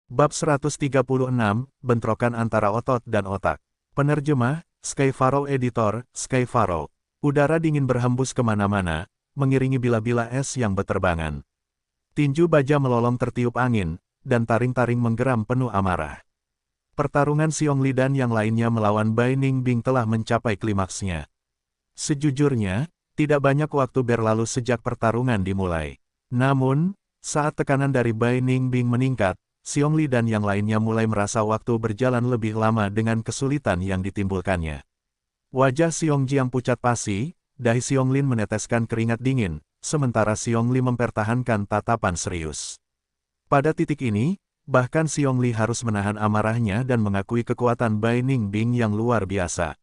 Bab 136, Bentrokan antara otot dan otak. Penerjemah, Skyfaro Editor, Skyfaro. Udara dingin berhembus kemana-mana, mengiringi bila-bila es yang berterbangan. Tinju baja melolong tertiup angin, dan taring-taring menggeram penuh amarah. Pertarungan Xiongli dan yang lainnya melawan Bai Ningbing telah mencapai klimaksnya. Sejujurnya, tidak banyak waktu berlalu sejak pertarungan dimulai. Namun, saat tekanan dari Bai Ningbing meningkat, Xiongli dan yang lainnya mulai merasa waktu berjalan lebih lama dengan kesulitan yang ditimbulkannya. Wajah Xiongjiang pucat pasi, dahi Xionglin meneteskan keringat dingin, sementara Xiongli mempertahankan tatapan serius. Pada titik ini, bahkan Xiongli harus menahan amarahnya dan mengakui kekuatan Bai Ningbing yang luar biasa.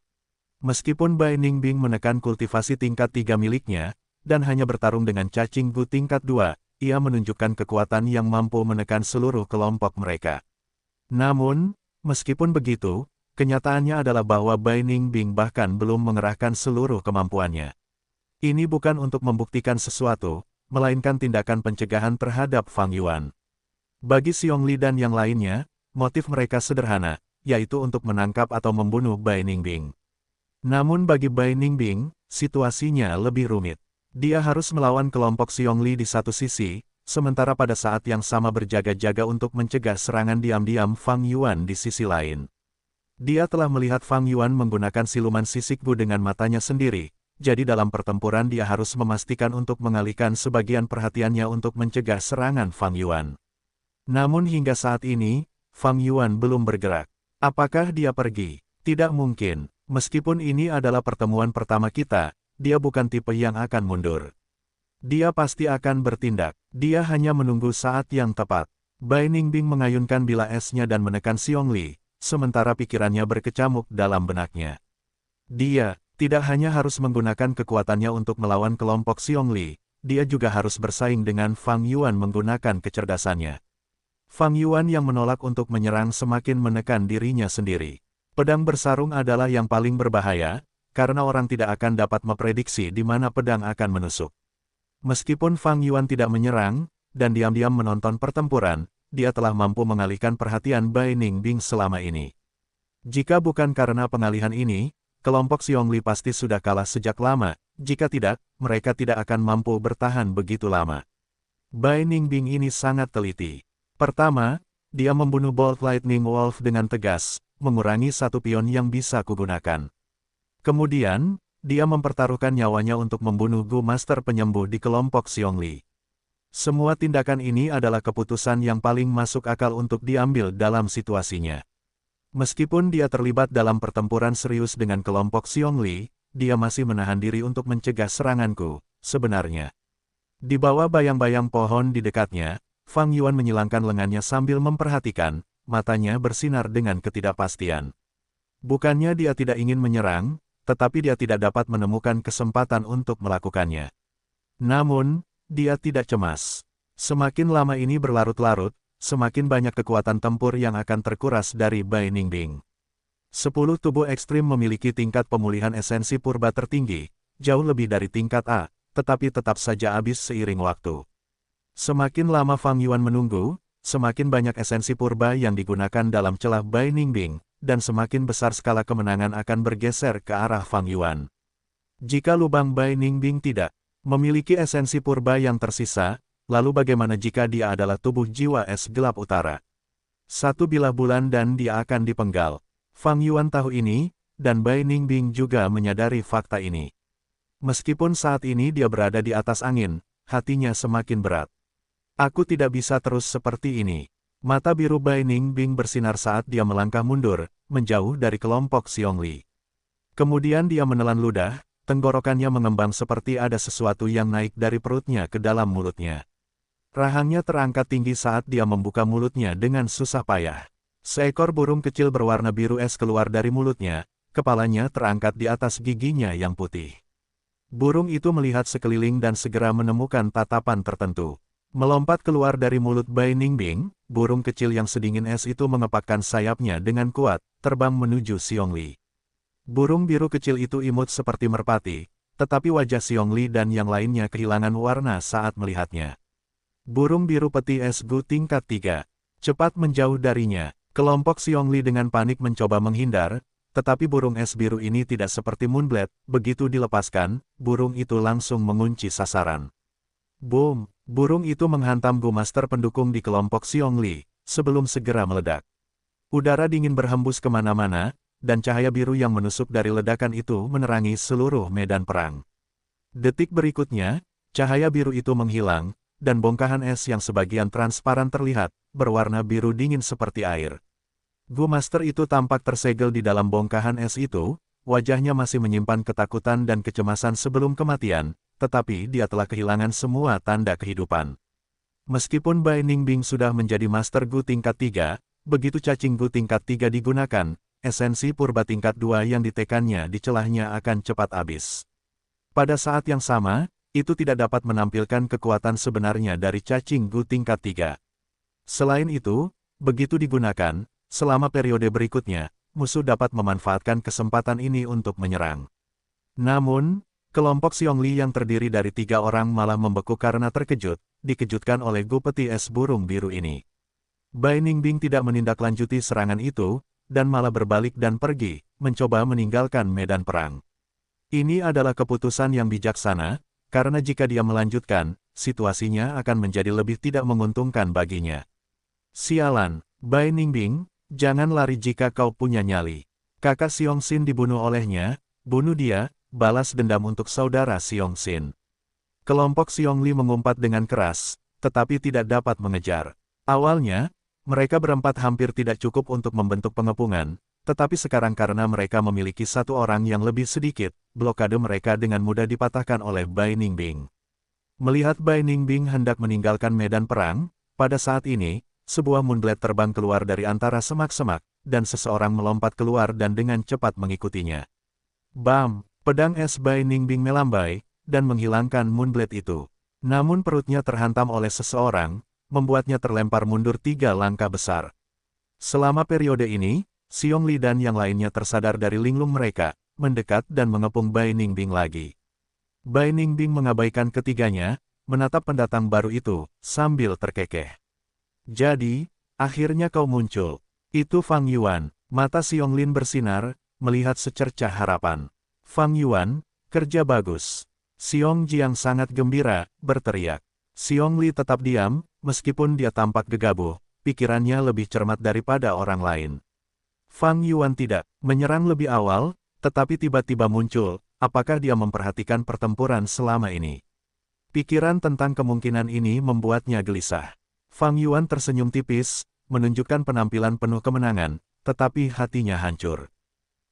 Meskipun Bai Ningbing menekan kultivasi tingkat 3 miliknya, dan hanya bertarung dengan cacing gu tingkat 2, ia menunjukkan kekuatan yang mampu menekan seluruh kelompok mereka. Namun, meskipun begitu, kenyataannya adalah bahwa Bai Ningbing bahkan belum mengerahkan seluruh kemampuannya. Ini bukan untuk membuktikan sesuatu, melainkan tindakan pencegahan terhadap Fang Yuan. Bagi Xiongli dan yang lainnya, motif mereka sederhana, yaitu untuk menangkap atau membunuh Bai Ningbing. Namun bagi Bai Ningbing, situasinya lebih rumit. Dia harus melawan kelompok Xiongli di satu sisi, sementara pada saat yang sama berjaga-jaga untuk mencegah serangan diam-diam Fang Yuan di sisi lain. Dia telah melihat Fang Yuan menggunakan siluman sisik gu dengan matanya sendiri, jadi dalam pertempuran dia harus memastikan untuk mengalihkan sebagian perhatiannya untuk mencegah serangan Fang Yuan. Namun hingga saat ini, Fang Yuan belum bergerak. Apakah dia pergi? Tidak mungkin. Meskipun ini adalah pertemuan pertama kita, dia bukan tipe yang akan mundur. Dia pasti akan bertindak. Dia hanya menunggu saat yang tepat. Bai Ningbing mengayunkan bilah esnya dan menekan Xiongli, sementara pikirannya berkecamuk dalam benaknya. Dia tidak hanya harus menggunakan kekuatannya untuk melawan kelompok Xiongli, dia juga harus bersaing dengan Fang Yuan menggunakan kecerdasannya. Fang Yuan yang menolak untuk menyerang semakin menekan dirinya sendiri. Pedang bersarung adalah yang paling berbahaya, karena orang tidak akan dapat memprediksi di mana pedang akan menusuk. Meskipun Fang Yuan tidak menyerang, dan diam-diam menonton pertempuran, dia telah mampu mengalihkan perhatian Bai Ningbing selama ini. Jika bukan karena pengalihan ini, kelompok Xiongli pasti sudah kalah sejak lama, jika tidak, mereka tidak akan mampu bertahan begitu lama. Bai Ningbing ini sangat teliti. Pertama, dia membunuh Bolt Lightning Wolf dengan tegas, mengurangi satu pion yang bisa kugunakan. Kemudian, dia mempertaruhkan nyawanya untuk membunuh Gu Master penyembuh di kelompok Xiongli. Semua tindakan ini adalah keputusan yang paling masuk akal untuk diambil dalam situasinya. Meskipun dia terlibat dalam pertempuran serius dengan kelompok Xiongli, dia masih menahan diri untuk mencegah seranganku, sebenarnya. Di bawah bayang-bayang pohon di dekatnya, Fang Yuan menyilangkan lengannya sambil memperhatikan, matanya bersinar dengan ketidakpastian. Bukannya dia tidak ingin menyerang, tetapi dia tidak dapat menemukan kesempatan untuk melakukannya. Namun, dia tidak cemas. Semakin lama ini berlarut-larut, semakin banyak kekuatan tempur yang akan terkuras dari Bai Ningbing. 10 tubuh ekstrim memiliki tingkat pemulihan esensi purba tertinggi, jauh lebih dari tingkat A, tetapi tetap saja habis seiring waktu. Semakin lama Fang Yuan menunggu, semakin banyak esensi purba yang digunakan dalam celah Bai Ningbing, dan semakin besar skala kemenangan akan bergeser ke arah Fang Yuan. Jika lubang Bai Ningbing tidak memiliki esensi purba yang tersisa, lalu bagaimana jika dia adalah tubuh jiwa es gelap utara? Satu bilah bulan dan dia akan dipenggal. Fang Yuan tahu ini, dan Bai Ningbing juga menyadari fakta ini. Meskipun saat ini dia berada di atas angin, hatinya semakin berat. Aku tidak bisa terus seperti ini. Mata biru Bai Ningbing bersinar saat dia melangkah mundur, menjauh dari kelompok Xiongli. Kemudian dia menelan ludah, tenggorokannya mengembang seperti ada sesuatu yang naik dari perutnya ke dalam mulutnya. Rahangnya terangkat tinggi saat dia membuka mulutnya dengan susah payah. Seekor burung kecil berwarna biru es keluar dari mulutnya, kepalanya terangkat di atas giginya yang putih. Burung itu melihat sekeliling dan segera menemukan tatapan tertentu. Melompat keluar dari mulut Bai Ningbing, burung kecil yang sedingin es itu mengepakkan sayapnya dengan kuat, terbang menuju Xiongli. Burung biru kecil itu imut seperti merpati, tetapi wajah Xiongli dan yang lainnya kehilangan warna saat melihatnya. Burung biru peti es gu tingkat 3. cepat menjauh darinya. Kelompok Xiongli dengan panik mencoba menghindar, tetapi burung es biru ini tidak seperti Moonblade, begitu dilepaskan, burung itu langsung mengunci sasaran. Boom! Burung itu menghantam Gu Master pendukung di kelompok Xiongli, sebelum segera meledak. Udara dingin berhembus kemana-mana, dan cahaya biru yang menusuk dari ledakan itu menerangi seluruh medan perang. Detik berikutnya, cahaya biru itu menghilang, dan bongkahan es yang sebagian transparan terlihat, berwarna biru dingin seperti air. Gu Master itu tampak tersegel di dalam bongkahan es itu, wajahnya masih menyimpan ketakutan dan kecemasan sebelum kematian, tetapi dia telah kehilangan semua tanda kehidupan. Meskipun Bai Ningbing sudah menjadi Master Gu tingkat 3, begitu cacing Gu tingkat 3 digunakan, esensi purba tingkat 2 yang ditekannya di celahnya akan cepat habis. Pada saat yang sama, itu tidak dapat menampilkan kekuatan sebenarnya dari cacing Gu tingkat 3. Selain itu, begitu digunakan, selama periode berikutnya, musuh dapat memanfaatkan kesempatan ini untuk menyerang. Namun, kelompok Xiongli yang terdiri dari 3 orang malah membeku karena terkejut, dikejutkan oleh Gu peti es burung biru ini. Bai Ningbing tidak menindaklanjuti serangan itu, dan malah berbalik dan pergi, mencoba meninggalkan medan perang. Ini adalah keputusan yang bijaksana, karena jika dia melanjutkan, situasinya akan menjadi lebih tidak menguntungkan baginya. Sialan, Bai Ningbing, jangan lari jika kau punya nyali. Kakak Xiongxin dibunuh olehnya, bunuh dia, balas dendam untuk saudara Xiongxin. Kelompok Xiongli mengumpat dengan keras, tetapi tidak dapat mengejar. Awalnya, mereka berempat hampir tidak cukup untuk membentuk pengepungan, tetapi sekarang karena mereka memiliki satu orang yang lebih sedikit, blokade mereka dengan mudah dipatahkan oleh Bai Ningbing. Melihat Bai Ningbing hendak meninggalkan medan perang, pada saat ini, sebuah Moonblade terbang keluar dari antara semak-semak, dan seseorang melompat keluar dan dengan cepat mengikutinya. Bam! Pedang es Bai Ningbing melambai, dan menghilangkan Moonblade itu. Namun perutnya terhantam oleh seseorang, membuatnya terlempar mundur 3 langkah besar. Selama periode ini, Xiongli dan yang lainnya tersadar dari linglung mereka, mendekat dan mengepung Bai Ningbing lagi. Bai Ningbing mengabaikan ketiganya, menatap pendatang baru itu, sambil terkekeh. Jadi, akhirnya kau muncul. Itu Fang Yuan. Mata Xiongling bersinar, melihat secercah harapan. Fang Yuan, kerja bagus. Xiong Jiang sangat gembira, berteriak. Xiongli tetap diam, meskipun dia tampak gegabah, pikirannya lebih cermat daripada orang lain. Fang Yuan tidak menyerang lebih awal, tetapi tiba-tiba muncul, apakah dia memperhatikan pertempuran selama ini? Pikiran tentang kemungkinan ini membuatnya gelisah. Fang Yuan tersenyum tipis, menunjukkan penampilan penuh kemenangan, tetapi hatinya hancur.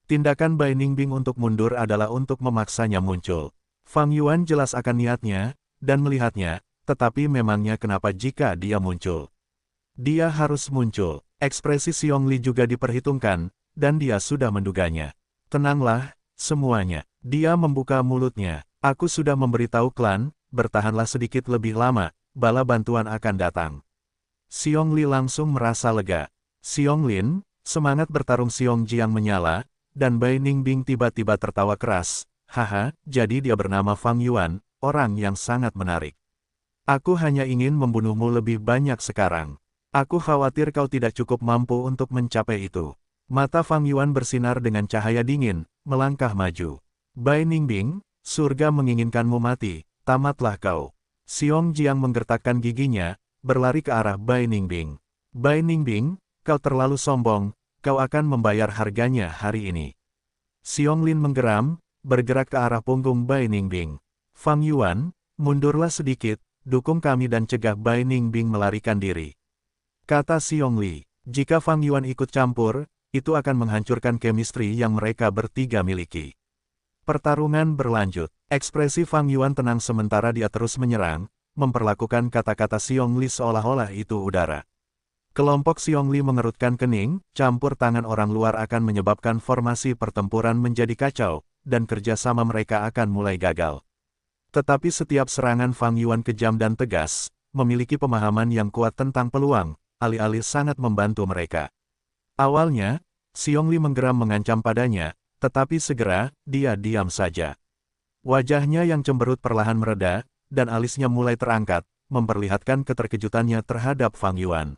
Tindakan Bai Ningbing untuk mundur adalah untuk memaksanya muncul. Fang Yuan jelas akan niatnya, dan melihatnya, tetapi memangnya kenapa jika dia muncul? Dia harus muncul. Ekspresi Xiongli juga diperhitungkan, dan dia sudah menduganya. Tenanglah, semuanya. Dia membuka mulutnya. Aku sudah memberitahu klan, bertahanlah sedikit lebih lama, bala bantuan akan datang. Xiongli langsung merasa lega. Xiongling, semangat bertarung Xiong Jiang menyala, dan Bai Ningbing tiba-tiba tertawa keras. Haha, jadi dia bernama Fang Yuan, orang yang sangat menarik. Aku hanya ingin membunuhmu lebih banyak sekarang. Aku khawatir kau tidak cukup mampu untuk mencapai itu. Mata Fang Yuan bersinar dengan cahaya dingin, melangkah maju. Bai Ningbing, surga menginginkanmu mati, tamatlah kau. Xiong Jiang menggertakkan giginya, berlari ke arah Bai Ningbing. Bai Ningbing, kau terlalu sombong, kau akan membayar harganya hari ini. Xiongling menggeram, bergerak ke arah punggung Bai Ningbing. Fang Yuan, mundurlah sedikit, dukung kami dan cegah Bai Ningbing melarikan diri. Kata Xiongli, jika Fang Yuan ikut campur, itu akan menghancurkan chemistry yang mereka bertiga miliki. Pertarungan berlanjut. Ekspresi Fang Yuan tenang sementara dia terus menyerang, memperlakukan kata-kata Xiongli seolah-olah itu udara. Kelompok Xiongli mengerutkan kening, campur tangan orang luar akan menyebabkan formasi pertempuran menjadi kacau, dan kerjasama mereka akan mulai gagal. Tetapi setiap serangan Fang Yuan kejam dan tegas, memiliki pemahaman yang kuat tentang peluang, alih-alih sangat membantu mereka. Awalnya, Xiongli menggeram mengancam padanya, tetapi segera, dia diam saja. Wajahnya yang cemberut perlahan mereda, dan alisnya mulai terangkat, memperlihatkan keterkejutannya terhadap Fang Yuan.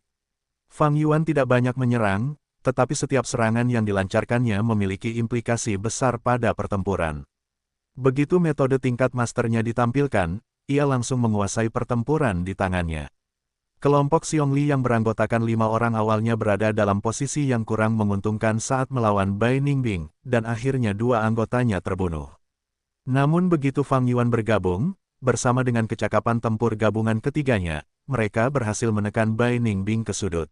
Fang Yuan tidak banyak menyerang, tetapi setiap serangan yang dilancarkannya memiliki implikasi besar pada pertempuran. Begitu metode tingkat masternya ditampilkan, ia langsung menguasai pertempuran di tangannya. Kelompok Xiongli yang beranggotakan 5 orang awalnya berada dalam posisi yang kurang menguntungkan saat melawan Bai Ningbing, dan akhirnya 2 anggotanya terbunuh. Namun begitu Fang Yuan bergabung, bersama dengan kecakapan tempur gabungan ketiganya, mereka berhasil menekan Bai Ningbing ke sudut.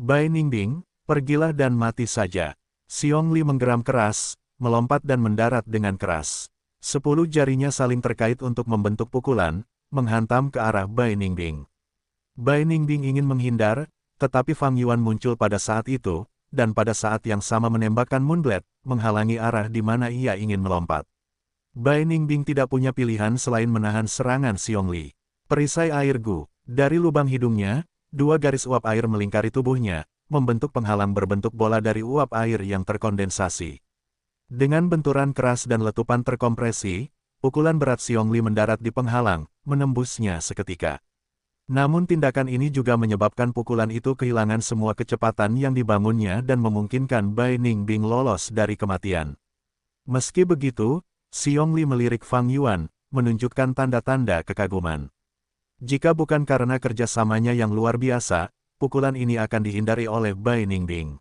Bai Ningbing, pergilah dan mati saja. Xiongli menggeram keras, melompat dan mendarat dengan keras. 10 jarinya saling terkait untuk membentuk pukulan, menghantam ke arah Bai Ningbing. Bai Ningbing ingin menghindar, tetapi Fang Yuan muncul pada saat itu, dan pada saat yang sama menembakkan Moonblade, menghalangi arah di mana ia ingin melompat. Bai Ningbing tidak punya pilihan selain menahan serangan Xiongli. Perisai air Gu. Dari lubang hidungnya, 2 garis uap air melingkari tubuhnya, membentuk penghalang berbentuk bola dari uap air yang terkondensasi. Dengan benturan keras dan letupan terkompresi, pukulan berat Xiongli mendarat di penghalang, menembusnya seketika. Namun tindakan ini juga menyebabkan pukulan itu kehilangan semua kecepatan yang dibangunnya dan memungkinkan Bai Ningbing lolos dari kematian. Meski begitu, Xiongli melirik Fang Yuan, menunjukkan tanda-tanda kekaguman. Jika bukan karena kerjasamanya yang luar biasa, pukulan ini akan dihindari oleh Bai Ningbing.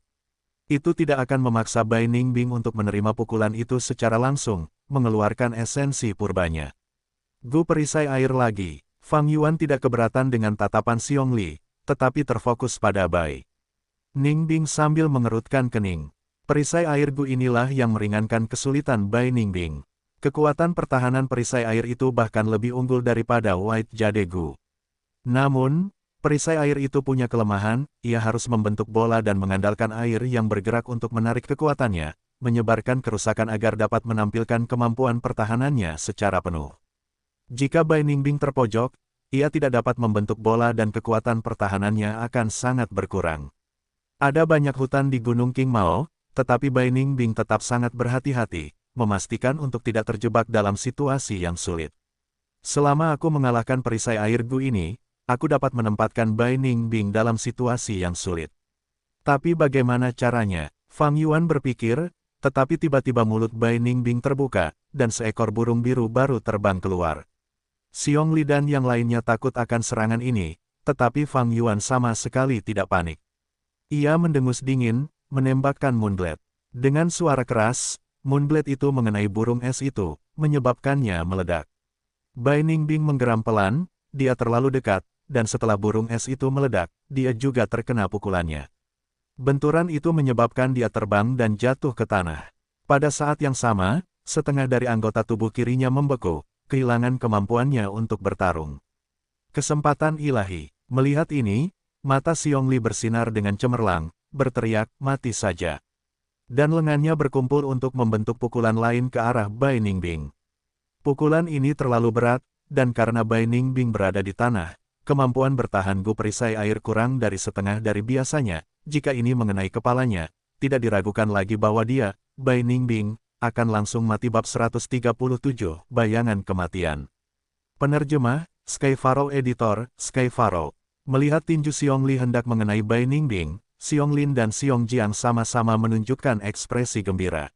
Itu tidak akan memaksa Bai Ningbing untuk menerima pukulan itu secara langsung, mengeluarkan esensi purbanya. Gu perisai air lagi. Fang Yuan tidak keberatan dengan tatapan Xiongli, tetapi terfokus pada Bai Ningbing sambil mengerutkan kening. Perisai air Gu inilah yang meringankan kesulitan Bai Ningbing. Kekuatan pertahanan perisai air itu bahkan lebih unggul daripada White Jade Gu. Namun, perisai air itu punya kelemahan, ia harus membentuk bola dan mengandalkan air yang bergerak untuk menarik kekuatannya, menyebarkan kerusakan agar dapat menampilkan kemampuan pertahanannya secara penuh. Jika Bai Ningbing terpojok, ia tidak dapat membentuk bola dan kekuatan pertahanannya akan sangat berkurang. Ada banyak hutan di Gunung King Mao, tetapi Bai Ningbing tetap sangat berhati-hati, memastikan untuk tidak terjebak dalam situasi yang sulit. Selama aku mengalahkan perisai air Gu ini, aku dapat menempatkan Bai Ningbing dalam situasi yang sulit. Tapi bagaimana caranya? Fang Yuan berpikir, tetapi tiba-tiba mulut Bai Ningbing terbuka, dan seekor burung biru baru terbang keluar. Xiongli dan yang lainnya takut akan serangan ini, tetapi Fang Yuan sama sekali tidak panik. Ia mendengus dingin, menembakkan Moonblade. Dengan suara keras, Moonblade itu mengenai burung es itu, menyebabkannya meledak. Bai Ningbing menggeram pelan, dia terlalu dekat, dan setelah burung es itu meledak, dia juga terkena pukulannya. Benturan itu menyebabkan dia terbang dan jatuh ke tanah. Pada saat yang sama, setengah dari anggota tubuh kirinya membeku, kehilangan kemampuannya untuk bertarung. Kesempatan ilahi. Melihat ini, mata Xiongli bersinar dengan cemerlang, berteriak, mati saja. Dan lengannya berkumpul untuk membentuk pukulan lain ke arah Bai Ningbing. Pukulan ini terlalu berat, dan karena Bai Ningbing berada di tanah, kemampuan bertahan Gu perisai air kurang dari setengah dari biasanya. Jika ini mengenai kepalanya, tidak diragukan lagi bahwa dia, Bai Ningbing, akan langsung mati. Bab 137, Bayangan Kematian. Penerjemah, Sky Pharaoh. Editor, Sky Pharaoh. Melihat tinju Xiongli hendak mengenai Bai Ningbing, Xiongling dan Xiongjiang sama-sama menunjukkan ekspresi gembira.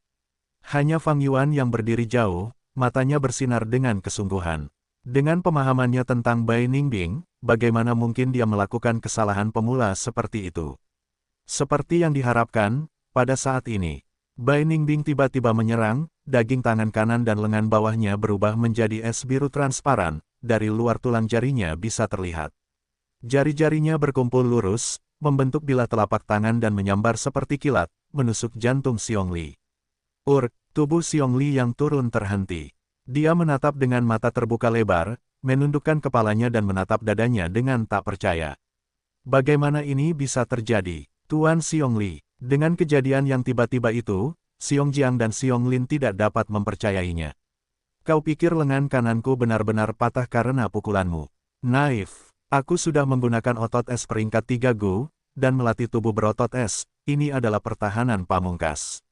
Hanya Fang Yuan yang berdiri jauh, matanya bersinar dengan kesungguhan. Dengan pemahamannya tentang Bai Ningbing, bagaimana mungkin dia melakukan kesalahan pemula seperti itu? Seperti yang diharapkan, pada saat ini, Bai Ningbing tiba-tiba menyerang, daging tangan kanan dan lengan bawahnya berubah menjadi es biru transparan, dari luar tulang jarinya bisa terlihat. Jari-jarinya berkumpul lurus, membentuk bilah telapak tangan dan menyambar seperti kilat, menusuk jantung Xiongli. Tubuh Xiongli yang turun terhenti. Dia menatap dengan mata terbuka lebar, menundukkan kepalanya dan menatap dadanya dengan tak percaya. Bagaimana ini bisa terjadi, Tuan Xiongli? Dengan kejadian yang tiba-tiba itu, Xiongjiang dan Xiongling tidak dapat mempercayainya. Kau pikir lengan kananku benar-benar patah karena pukulanmu? Naif. Aku sudah menggunakan otot es peringkat 3 Gu, dan melatih tubuh berotot es. Ini adalah pertahanan pamungkas.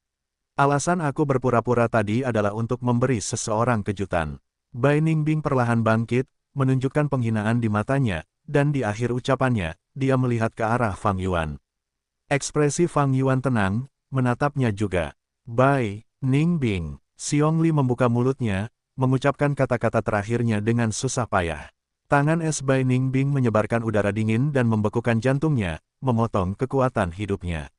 Alasan aku berpura-pura tadi adalah untuk memberi seseorang kejutan. Bai Ningbing perlahan bangkit, menunjukkan penghinaan di matanya, dan di akhir ucapannya, dia melihat ke arah Fang Yuan. Ekspresi Fang Yuan tenang, menatapnya juga. Bai Ningbing. Xiong Li membuka mulutnya, mengucapkan kata-kata terakhirnya dengan susah payah. Tangan es Bai Ningbing menyebarkan udara dingin dan membekukan jantungnya, memotong kekuatan hidupnya.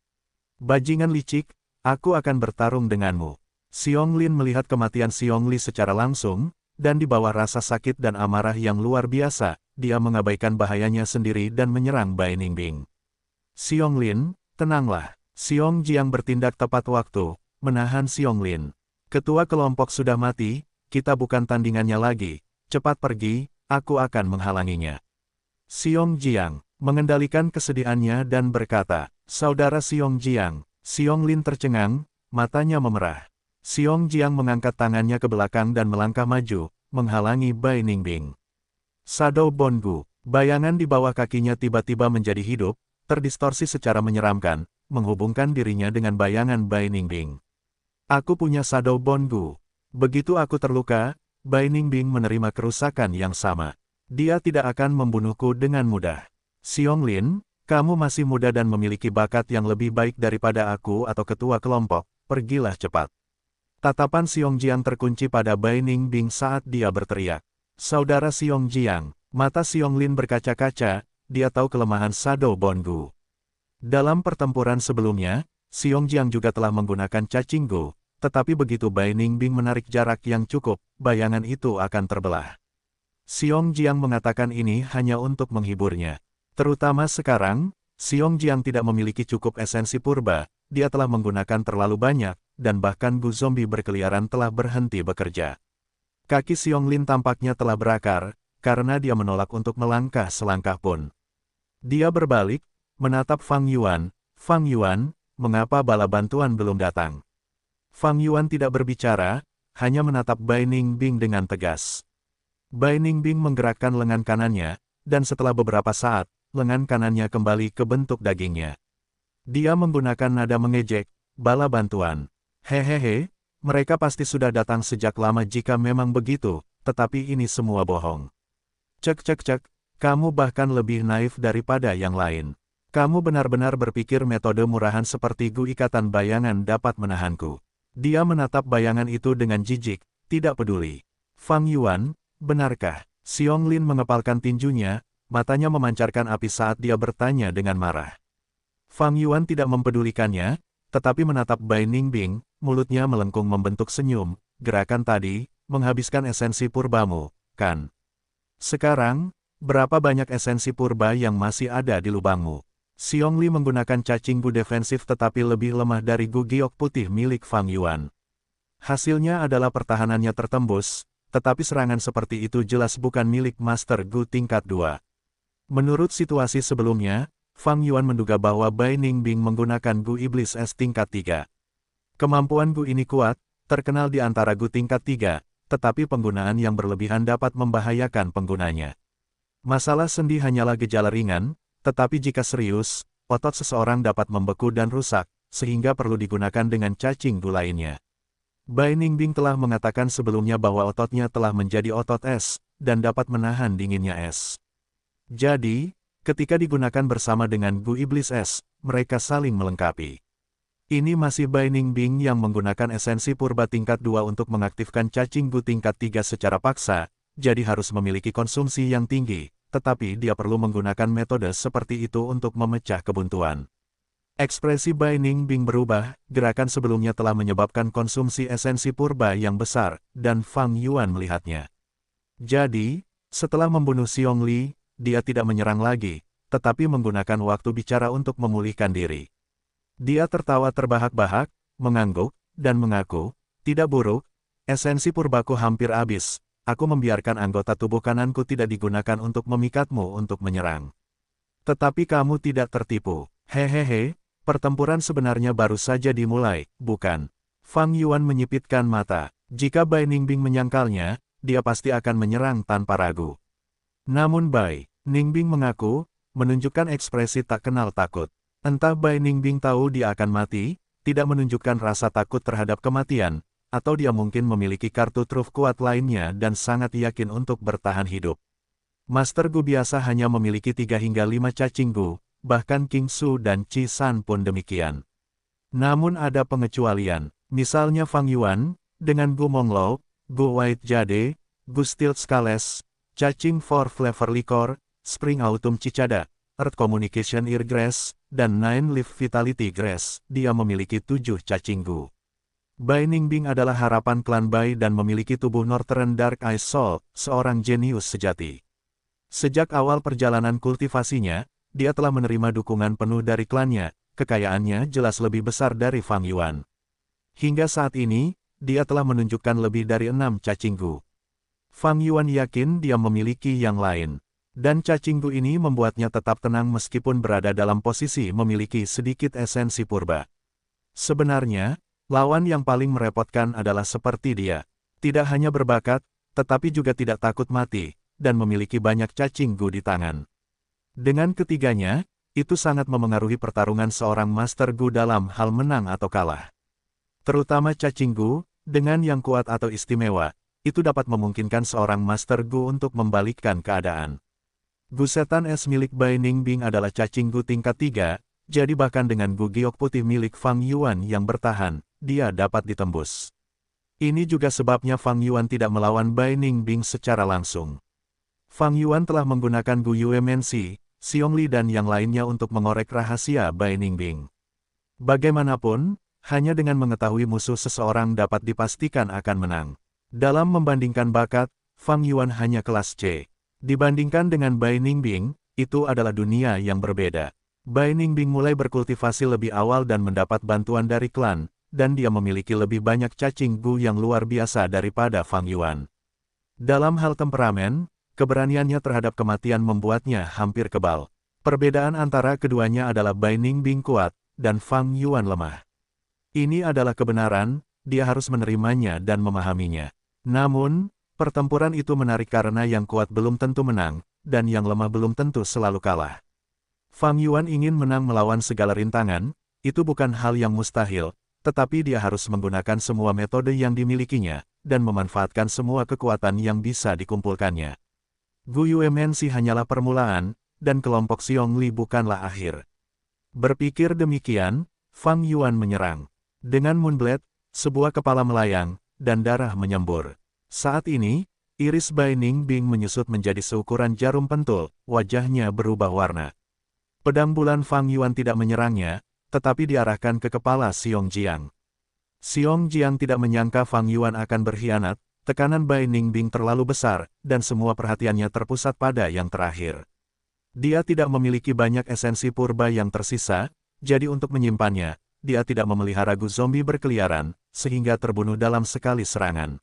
Bajingan licik, aku akan bertarung denganmu. Xiong Lin melihat kematian Xiong Li secara langsung, dan di bawah rasa sakit dan amarah yang luar biasa, dia mengabaikan bahayanya sendiri dan menyerang Bai Ningbing. Xiong Lin, tenanglah. Xiong Jiang bertindak tepat waktu, menahan Xiong Lin. Ketua kelompok sudah mati, kita bukan tandingannya lagi. Cepat pergi, aku akan menghalanginya. Xiong Jiang mengendalikan kesedihannya dan berkata, Saudara Xiong Jiang. Xiong Lin tercengang, matanya memerah. Xiong Jiang mengangkat tangannya ke belakang dan melangkah maju, menghalangi Bai Ningbing. Shadow Bongu, bayangan di bawah kakinya tiba-tiba menjadi hidup, terdistorsi secara menyeramkan, menghubungkan dirinya dengan bayangan Bai Ningbing. Aku punya Shadow Bongu. Begitu aku terluka, Bai Ningbing menerima kerusakan yang sama. Dia tidak akan membunuhku dengan mudah. Xiong Lin, kamu masih muda dan memiliki bakat yang lebih baik daripada aku atau ketua kelompok, pergilah cepat. Tatapan Xiong Jiang terkunci pada Bai Ningbing saat dia berteriak. Saudara Xiong Jiang, mata Xiong Lin berkaca-kaca, dia tahu kelemahan Shadow Bongu. Dalam pertempuran sebelumnya, Xiong Jiang juga telah menggunakan cacing Gu, tetapi begitu Bai Ningbing menarik jarak yang cukup, bayangan itu akan terbelah. Xiong Jiang mengatakan ini hanya untuk menghiburnya. Terutama sekarang, Xiong Jiang tidak memiliki cukup esensi purba, dia telah menggunakan terlalu banyak, dan bahkan Gu zombie berkeliaran telah berhenti bekerja. Kaki Xiong Lin tampaknya telah berakar, karena dia menolak untuk melangkah selangkah pun. Dia berbalik, menatap Fang Yuan. Fang Yuan, mengapa bala bantuan belum datang? Fang Yuan tidak berbicara, hanya menatap Bai Ningbing dengan tegas. Bai Ningbing menggerakkan lengan kanannya, dan setelah beberapa saat, lengan kanannya kembali ke bentuk dagingnya. Dia menggunakan nada mengejek, bala bantuan. Hehehe, mereka pasti sudah datang sejak lama jika memang begitu, tetapi ini semua bohong. Cek, kamu bahkan lebih naif daripada yang lain. Kamu benar-benar berpikir metode murahan seperti Gu ikatan bayangan dapat menahanku. Dia menatap bayangan itu dengan jijik, tidak peduli. Fang Yuan, benarkah? Xiong Lin mengepalkan tinjunya, matanya memancarkan api saat dia bertanya dengan marah. Fang Yuan tidak mempedulikannya, tetapi menatap Bai Ningbing, mulutnya melengkung membentuk senyum. Gerakan tadi, menghabiskan esensi purbamu, kan? Sekarang, berapa banyak esensi purba yang masih ada di lubangmu? Xiong Li menggunakan cacing Gu defensif tetapi lebih lemah dari Gu giok putih milik Fang Yuan. Hasilnya adalah pertahanannya tertembus, tetapi serangan seperti itu jelas bukan milik Master Gu tingkat 2. Menurut situasi sebelumnya, Fang Yuan menduga bahwa Bai Ningbing menggunakan Gu Iblis S tingkat 3. Kemampuan Gu ini kuat, terkenal di antara Gu tingkat 3, tetapi penggunaan yang berlebihan dapat membahayakan penggunanya. Masalah sendi hanyalah gejala ringan, tetapi jika serius, otot seseorang dapat membeku dan rusak, sehingga perlu digunakan dengan cacing Gu lainnya. Bai Ningbing telah mengatakan sebelumnya bahwa ototnya telah menjadi otot es, dan dapat menahan dinginnya es. Jadi, ketika digunakan bersama dengan Gu Iblis Es, mereka saling melengkapi. Ini masih Bai Ningbing yang menggunakan esensi purba tingkat 2 untuk mengaktifkan cacing Gu tingkat 3 secara paksa, jadi harus memiliki konsumsi yang tinggi, tetapi dia perlu menggunakan metode seperti itu untuk memecah kebuntuan. Ekspresi Bai Ningbing berubah, gerakan sebelumnya telah menyebabkan konsumsi esensi purba yang besar, dan Fang Yuan melihatnya. Jadi, setelah membunuh Xiong Li, dia tidak menyerang lagi, tetapi menggunakan waktu bicara untuk memulihkan diri. Dia tertawa terbahak-bahak, mengangguk, dan mengaku, tidak buruk, esensi purbaku hampir habis, aku membiarkan anggota tubuh kananku tidak digunakan untuk memikatmu untuk menyerang. Tetapi kamu tidak tertipu, hehehe, pertempuran sebenarnya baru saja dimulai, bukan? Fang Yuan menyipitkan mata, jika Bai Ningbing menyangkalnya, dia pasti akan menyerang tanpa ragu. Namun Bai Ningbing mengaku, menunjukkan ekspresi tak kenal takut. Entah Bai Ningbing tahu dia akan mati, tidak menunjukkan rasa takut terhadap kematian, atau dia mungkin memiliki kartu truf kuat lainnya dan sangat yakin untuk bertahan hidup. Master Gu biasa hanya memiliki 3 hingga 5 cacing Gu, bahkan King Su dan Chi San pun demikian. Namun ada pengecualian, misalnya Fang Yuan, dengan Gu Monglou, Gu White Jade, Gu Stilt Scales, cacing For Flavor Liquor, Spring Autumn Cicada, Earth Communication Eargrass, dan Nine Leaf Vitality Grass. Dia memiliki 7 cacing Gu. Bai Ningbing adalah harapan klan Bai dan memiliki tubuh Northern Dark Ice Soul, seorang jenius sejati. Sejak awal perjalanan kultivasinya, dia telah menerima dukungan penuh dari klannya, kekayaannya jelas lebih besar dari Fang Yuan. Hingga saat ini, dia telah menunjukkan lebih dari 6 cacing Gu. Fang Yuan yakin dia memiliki yang lain. Dan cacing Gu ini membuatnya tetap tenang meskipun berada dalam posisi memiliki sedikit esensi purba. Sebenarnya, lawan yang paling merepotkan adalah seperti dia. Tidak hanya berbakat, tetapi juga tidak takut mati, dan memiliki banyak cacing Gu di tangan. Dengan ketiganya, itu sangat memengaruhi pertarungan seorang Master Gu dalam hal menang atau kalah. Terutama cacing Gu, dengan yang kuat atau istimewa, itu dapat memungkinkan seorang Master Gu untuk membalikkan keadaan. Gu Setan Es milik Bai Ningbing adalah cacing Gu tingkat 3, jadi bahkan dengan Gu Giok putih milik Fang Yuan yang bertahan, dia dapat ditembus. Ini juga sebabnya Fang Yuan tidak melawan Bai Ningbing secara langsung. Fang Yuan telah menggunakan Gu Yuemensi, Xiong Li dan yang lainnya untuk mengorek rahasia Bai Ningbing. Bagaimanapun, hanya dengan mengetahui musuh seseorang dapat dipastikan akan menang. Dalam membandingkan bakat, Fang Yuan hanya kelas C. Dibandingkan dengan Bai Ningbing, itu adalah dunia yang berbeda. Bai Ningbing mulai berkultivasi lebih awal dan mendapat bantuan dari klan, dan dia memiliki lebih banyak cacing Gu yang luar biasa daripada Fang Yuan. Dalam hal temperamen, keberaniannya terhadap kematian membuatnya hampir kebal. Perbedaan antara keduanya adalah Bai Ningbing kuat, dan Fang Yuan lemah. Ini adalah kebenaran, dia harus menerimanya dan memahaminya. Namun, pertempuran itu menarik karena yang kuat belum tentu menang, dan yang lemah belum tentu selalu kalah. Fang Yuan ingin menang melawan segala rintangan, itu bukan hal yang mustahil, tetapi dia harus menggunakan semua metode yang dimilikinya, dan memanfaatkan semua kekuatan yang bisa dikumpulkannya. Gu Yuemensi hanyalah permulaan, dan kelompok Xiong Li bukanlah akhir. Berpikir demikian, Fang Yuan menyerang. Dengan Moonblade, sebuah kepala melayang, dan darah menyembur. Saat ini, iris Bai Ningbing menyusut menjadi seukuran jarum pentul, wajahnya berubah warna. Pedang bulan Fang Yuan tidak menyerangnya, tetapi diarahkan ke kepala Xiong Jiang. Xiong Jiang tidak menyangka Fang Yuan akan berkhianat, tekanan Bai Ningbing terlalu besar, dan semua perhatiannya terpusat pada yang terakhir. Dia tidak memiliki banyak esensi purba yang tersisa, jadi untuk menyimpannya, dia tidak memelihara Gu zombie berkeliaran, sehingga terbunuh dalam sekali serangan.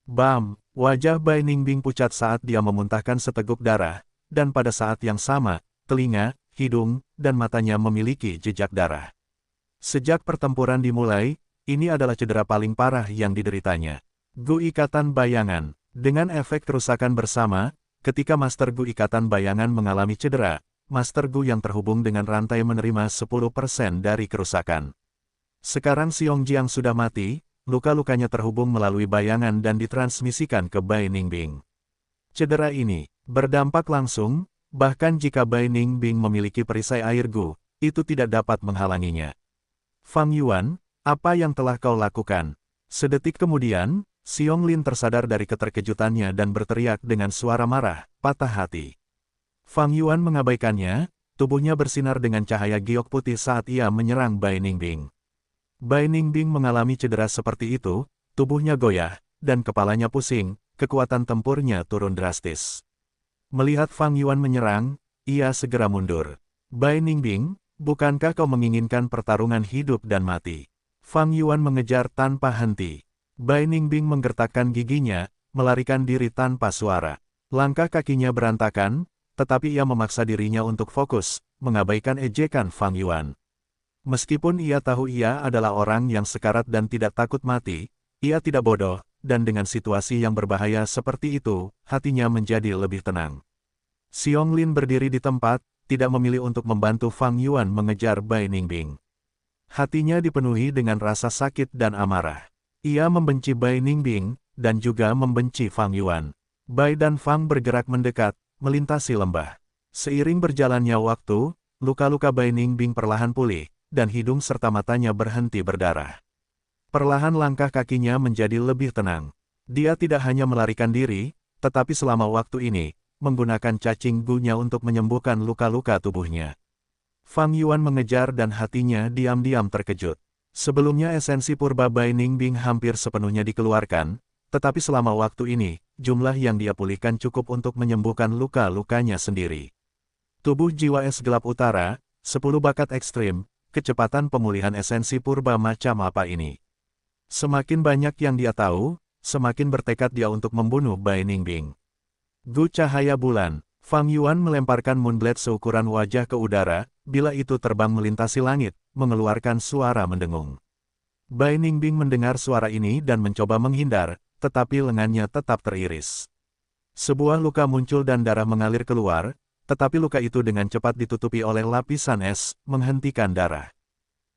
Bam! Wajah Bai Ningbing pucat saat dia memuntahkan seteguk darah, dan pada saat yang sama, telinga, hidung, dan matanya memiliki jejak darah. Sejak pertempuran dimulai, ini adalah cedera paling parah yang dideritanya. Gu Ikatan Bayangan. Dengan efek kerusakan bersama, ketika Master Gu Ikatan Bayangan mengalami cedera, Master Gu yang terhubung dengan rantai menerima 10% dari kerusakan. Sekarang Xiong Jiang sudah mati, luka-lukanya terhubung melalui bayangan dan ditransmisikan ke Bai Ningbing. Cedera ini berdampak langsung, bahkan jika Bai Ningbing memiliki perisai air Gu, itu tidak dapat menghalanginya. Fang Yuan, apa yang telah kau lakukan? Sedetik kemudian, Xiong Lin tersadar dari keterkejutannya dan berteriak dengan suara marah, patah hati. Fang Yuan mengabaikannya, tubuhnya bersinar dengan cahaya giok putih saat ia menyerang Bai Ningbing. Bai Ningbing mengalami cedera seperti itu, tubuhnya goyah, dan kepalanya pusing, kekuatan tempurnya turun drastis. Melihat Fang Yuan menyerang, ia segera mundur. Bai Ningbing, bukankah kau menginginkan pertarungan hidup dan mati? Fang Yuan mengejar tanpa henti. Bai Ningbing menggertakkan giginya, melarikan diri tanpa suara. Langkah kakinya berantakan, tetapi ia memaksa dirinya untuk fokus, mengabaikan ejekan Fang Yuan. Meskipun ia tahu ia adalah orang yang sekarat dan tidak takut mati, ia tidak bodoh, dan dengan situasi yang berbahaya seperti itu, hatinya menjadi lebih tenang. Xiong Lin berdiri di tempat, tidak memilih untuk membantu Fang Yuan mengejar Bai Ningbing. Hatinya dipenuhi dengan rasa sakit dan amarah. Ia membenci Bai Ningbing, dan juga membenci Fang Yuan. Bai dan Fang bergerak mendekat, melintasi lembah. Seiring berjalannya waktu, luka-luka Bai Ningbing perlahan pulih, dan hidung serta matanya berhenti berdarah. Perlahan langkah kakinya menjadi lebih tenang. Dia tidak hanya melarikan diri, tetapi selama waktu ini, menggunakan cacing gunya untuk menyembuhkan luka-luka tubuhnya. Fang Yuan mengejar dan hatinya diam-diam terkejut. Sebelumnya esensi purba Bai Ningbing hampir sepenuhnya dikeluarkan, tetapi selama waktu ini, jumlah yang dia pulihkan cukup untuk menyembuhkan luka-lukanya sendiri. Tubuh jiwa es gelap utara, 10 bakat ekstrim, kecepatan pemulihan esensi purba macam apa ini? Semakin banyak yang dia tahu, semakin bertekad dia untuk membunuh Bai Ningbing. Gu cahaya bulan, Fang Yuan melemparkan Moonblade seukuran wajah ke udara, bila itu terbang melintasi langit, mengeluarkan suara mendengung. Bai Ningbing mendengar suara ini dan mencoba menghindar, tetapi lengannya tetap teriris. Sebuah luka muncul dan darah mengalir keluar, tetapi luka itu dengan cepat ditutupi oleh lapisan es, menghentikan darah.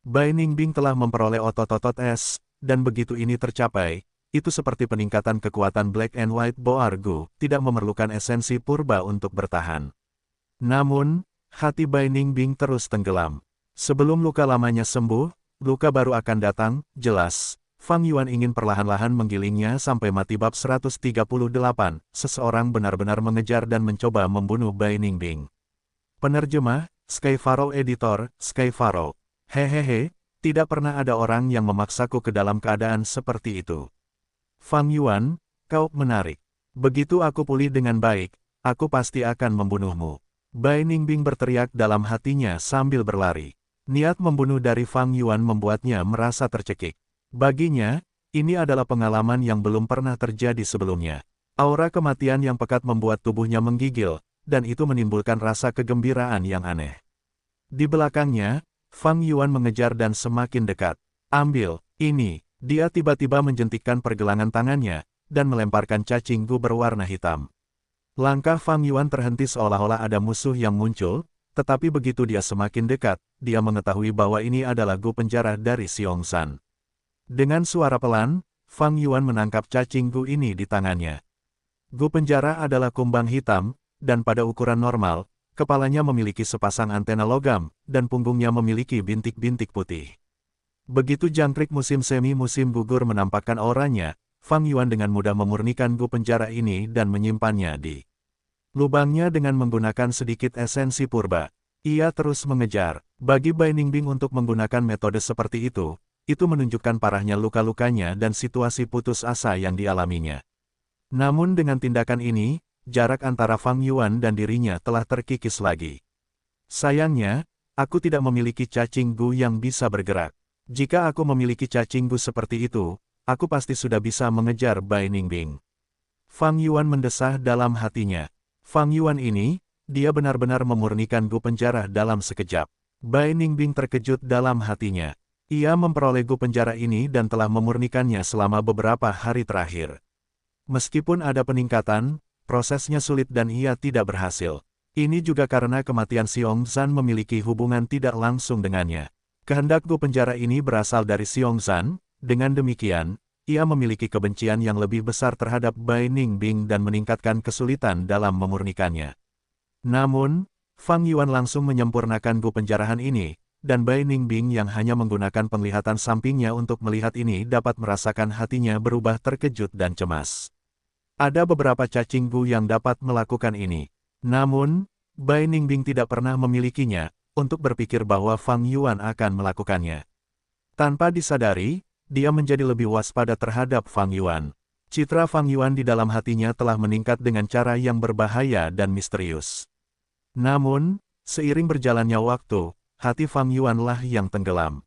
Bai Ningbing telah memperoleh otot-otot es, dan begitu ini tercapai, itu seperti peningkatan kekuatan Black and White Boar Gu, tidak memerlukan esensi purba untuk bertahan. Namun, hati Bai Ningbing terus tenggelam. Sebelum luka lamanya sembuh, luka baru akan datang, jelas. Fang Yuan ingin perlahan-lahan menggilingnya sampai mati. Bab 138, seseorang benar-benar mengejar dan mencoba membunuh Bai Ningbing. Penerjemah, Sky Pharaoh Editor, Sky Pharaoh. Hehehe, tidak pernah ada orang yang memaksaku ke dalam keadaan seperti itu. Fang Yuan, kau menarik. Begitu aku pulih dengan baik, aku pasti akan membunuhmu. Bai Ningbing berteriak dalam hatinya sambil berlari. Niat membunuh dari Fang Yuan membuatnya merasa tercekik. Baginya, ini adalah pengalaman yang belum pernah terjadi sebelumnya. Aura kematian yang pekat membuat tubuhnya menggigil, dan itu menimbulkan rasa kegembiraan yang aneh. Di belakangnya, Fang Yuan mengejar dan semakin dekat. Ambil, ini. Dia tiba-tiba menjentikkan pergelangan tangannya, dan melemparkan cacing gu berwarna hitam. Langkah Fang Yuan terhenti seolah-olah ada musuh yang muncul, tetapi begitu dia semakin dekat, dia mengetahui bahwa ini adalah gu penjara dari Xiongsan. Dengan suara pelan, Fang Yuan menangkap cacing gu ini di tangannya. Gu penjara adalah kumbang hitam, dan pada ukuran normal, kepalanya memiliki sepasang antena logam, dan punggungnya memiliki bintik-bintik putih. Begitu jangkrik musim semi musim gugur menampakkan auranya, Fang Yuan dengan mudah memurnikan gu penjara ini dan menyimpannya di lubangnya dengan menggunakan sedikit esensi purba. Ia terus mengejar. Bagi Bai Ningbing untuk menggunakan metode seperti itu menunjukkan parahnya luka-lukanya dan situasi putus asa yang dialaminya. Namun dengan tindakan ini, jarak antara Fang Yuan dan dirinya telah terkikis lagi. Sayangnya, aku tidak memiliki cacing gu yang bisa bergerak. Jika aku memiliki cacing gu seperti itu, aku pasti sudah bisa mengejar Bai Ningbing. Fang Yuan mendesah dalam hatinya. Fang Yuan ini, dia benar-benar memurnikan gu penjara dalam sekejap. Bai Ningbing terkejut dalam hatinya. Ia memperoleh gu penjara ini dan telah memurnikannya selama beberapa hari terakhir. Meskipun ada peningkatan, prosesnya sulit dan ia tidak berhasil. Ini juga karena kematian Xiongsan memiliki hubungan tidak langsung dengannya. Kehendak gu penjara ini berasal dari Xiongsan, dengan demikian, ia memiliki kebencian yang lebih besar terhadap Bai Ningbing dan meningkatkan kesulitan dalam memurnikannya. Namun, Fang Yuan langsung menyempurnakan gu penjarahan ini, dan Bai Ningbing yang hanya menggunakan penglihatan sampingnya untuk melihat ini dapat merasakan hatinya berubah terkejut dan cemas. Ada beberapa cacing gu yang dapat melakukan ini. Namun, Bai Ningbing tidak pernah memilikinya, untuk berpikir bahwa Fang Yuan akan melakukannya. Tanpa disadari, dia menjadi lebih waspada terhadap Fang Yuan. Citra Fang Yuan di dalam hatinya telah meningkat dengan cara yang berbahaya dan misterius. Namun, seiring berjalannya waktu, hati Fang Yuan lah yang tenggelam.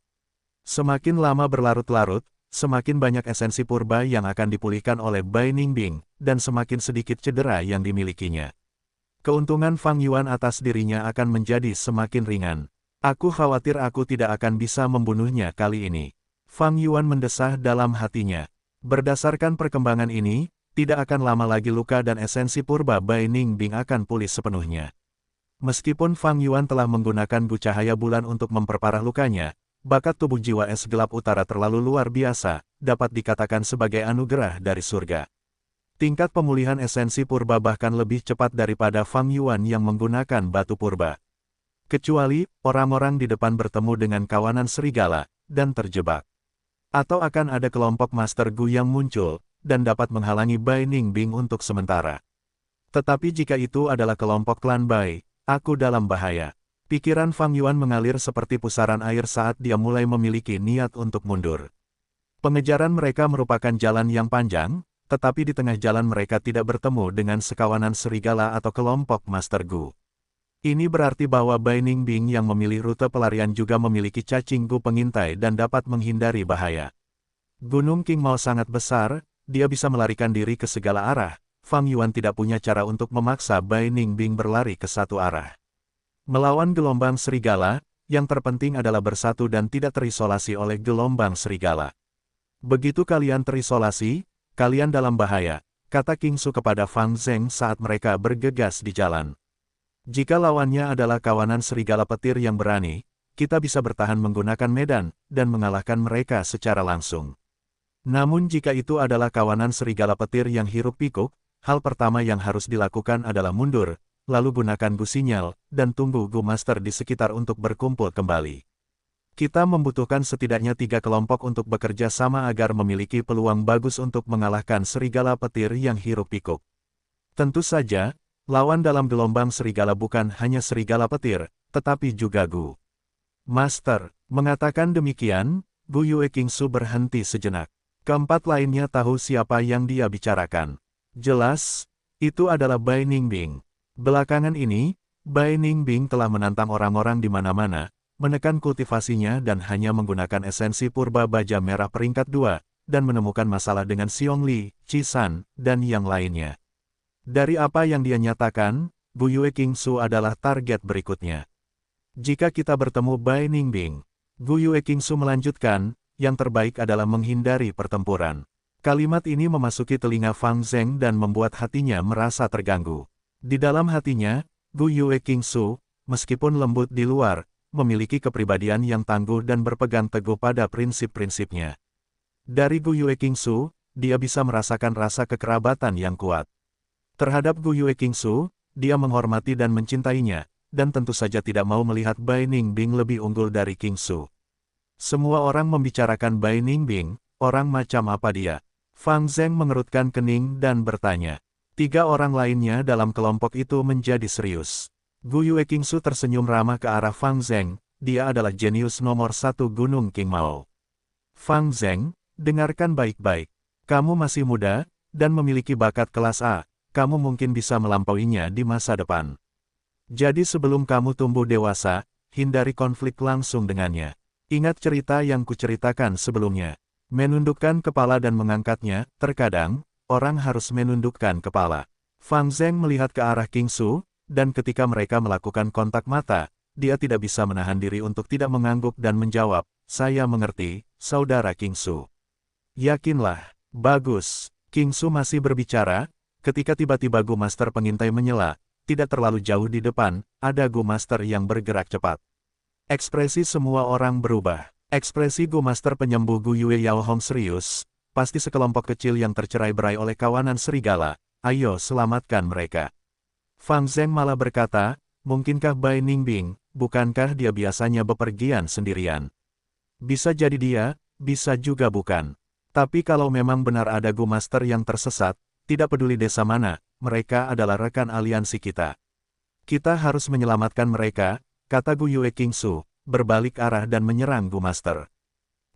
Semakin lama berlarut-larut, semakin banyak esensi purba yang akan dipulihkan oleh Bai Ningbing, dan semakin sedikit cedera yang dimilikinya. Keuntungan Fang Yuan atas dirinya akan menjadi semakin ringan. Aku khawatir aku tidak akan bisa membunuhnya kali ini. Fang Yuan mendesah dalam hatinya. Berdasarkan perkembangan ini, tidak akan lama lagi luka dan esensi purba Bai Ningbing akan pulih sepenuhnya. Meskipun Fang Yuan telah menggunakan gu cahaya bulan untuk memperparah lukanya, bakat tubuh jiwa es gelap utara terlalu luar biasa, dapat dikatakan sebagai anugerah dari surga. Tingkat pemulihan esensi purba bahkan lebih cepat daripada Fang Yuan yang menggunakan batu purba. Kecuali, orang-orang di depan bertemu dengan kawanan serigala, dan terjebak. Atau akan ada kelompok Master Gu yang muncul, dan dapat menghalangi Bai Ningbing untuk sementara. Tetapi jika itu adalah kelompok klan Bai, aku dalam bahaya. Pikiran Fang Yuan mengalir seperti pusaran air saat dia mulai memiliki niat untuk mundur. Pengejaran mereka merupakan jalan yang panjang, tetapi di tengah jalan mereka tidak bertemu dengan sekawanan serigala atau kelompok Master Gu. Ini berarti bahwa Bai Ningbing yang memilih rute pelarian juga memiliki cacing Gu pengintai dan dapat menghindari bahaya. Gunung King Mao sangat besar, dia bisa melarikan diri ke segala arah. Fang Yuan tidak punya cara untuk memaksa Bai Ningbing berlari ke satu arah. Melawan gelombang serigala, yang terpenting adalah bersatu dan tidak terisolasi oleh gelombang serigala. Begitu kalian terisolasi, kalian dalam bahaya, kata King Su kepada Fang Zheng saat mereka bergegas di jalan. Jika lawannya adalah kawanan serigala petir yang berani, kita bisa bertahan menggunakan medan, dan mengalahkan mereka secara langsung. Namun jika itu adalah kawanan serigala petir yang hiruk-pikuk, hal pertama yang harus dilakukan adalah mundur, lalu gunakan Gu Sinyal, dan tunggu Gu Master di sekitar untuk berkumpul kembali. Kita membutuhkan setidaknya 3 kelompok untuk bekerja sama agar memiliki peluang bagus untuk mengalahkan serigala petir yang hiruk-pikuk. Tentu saja, lawan dalam gelombang serigala bukan hanya serigala petir, tetapi juga Gu Master. Mengatakan demikian, Gu Yue King Su berhenti sejenak. Keempat lainnya tahu siapa yang dia bicarakan. Jelas, itu adalah Bai Ningbing. Belakangan ini, Bai Ningbing telah menantang orang-orang di mana-mana, menekan kultivasinya dan hanya menggunakan esensi purba baja merah peringkat 2, dan menemukan masalah dengan Xiong Li, Qi San, dan yang lainnya. Dari apa yang dia nyatakan, Gu Yue King Su adalah target berikutnya. Jika kita bertemu Bai Ningbing, Gu Yue King Su melanjutkan, yang terbaik adalah menghindari pertempuran. Kalimat ini memasuki telinga Fang Zheng dan membuat hatinya merasa terganggu. Di dalam hatinya, Gu Yue King Su, meskipun lembut di luar, memiliki kepribadian yang tangguh dan berpegang teguh pada prinsip-prinsipnya. Dari Gu Yue King Su, dia bisa merasakan rasa kekerabatan yang kuat. Terhadap Gu Yue King Su, dia menghormati dan mencintainya, dan tentu saja tidak mau melihat Bai Ningbing lebih unggul dari King Su. Semua orang membicarakan Bai Ningbing, orang macam apa dia? Fang Zheng mengerutkan kening dan bertanya. 3 orang lainnya dalam kelompok itu menjadi serius. Gu Yue King Su tersenyum ramah ke arah Fang Zheng, dia adalah jenius nomor 1 Gunung King Mao. Fang Zheng, dengarkan baik-baik. Kamu masih muda, dan memiliki bakat kelas A, kamu mungkin bisa melampauinya di masa depan. Jadi sebelum kamu tumbuh dewasa, hindari konflik langsung dengannya. Ingat cerita yang kuceritakan sebelumnya. Menundukkan kepala dan mengangkatnya, terkadang, orang harus menundukkan kepala. Fang Zheng melihat ke arah King Su, dan ketika mereka melakukan kontak mata, dia tidak bisa menahan diri untuk tidak mengangguk dan menjawab, saya mengerti, saudara King Su. Yakinlah, bagus. King Su masih berbicara, ketika tiba-tiba Gu Master pengintai menyela, tidak terlalu jauh di depan, ada Gu Master yang bergerak cepat. Ekspresi semua orang berubah. Ekspresi Gu Master penyembuh Gu Yue Yao Hong serius, pasti sekelompok kecil yang tercerai-berai oleh kawanan serigala, ayo selamatkan mereka. Fang Zheng malah berkata, mungkinkah Bai Ningbing, bukankah dia biasanya bepergian sendirian? Bisa jadi dia, bisa juga bukan. Tapi kalau memang benar ada Gu Master yang tersesat, tidak peduli desa mana, mereka adalah rekan aliansi kita. Kita harus menyelamatkan mereka, kata Gu Yue King Su, berbalik arah dan menyerang Gu Master.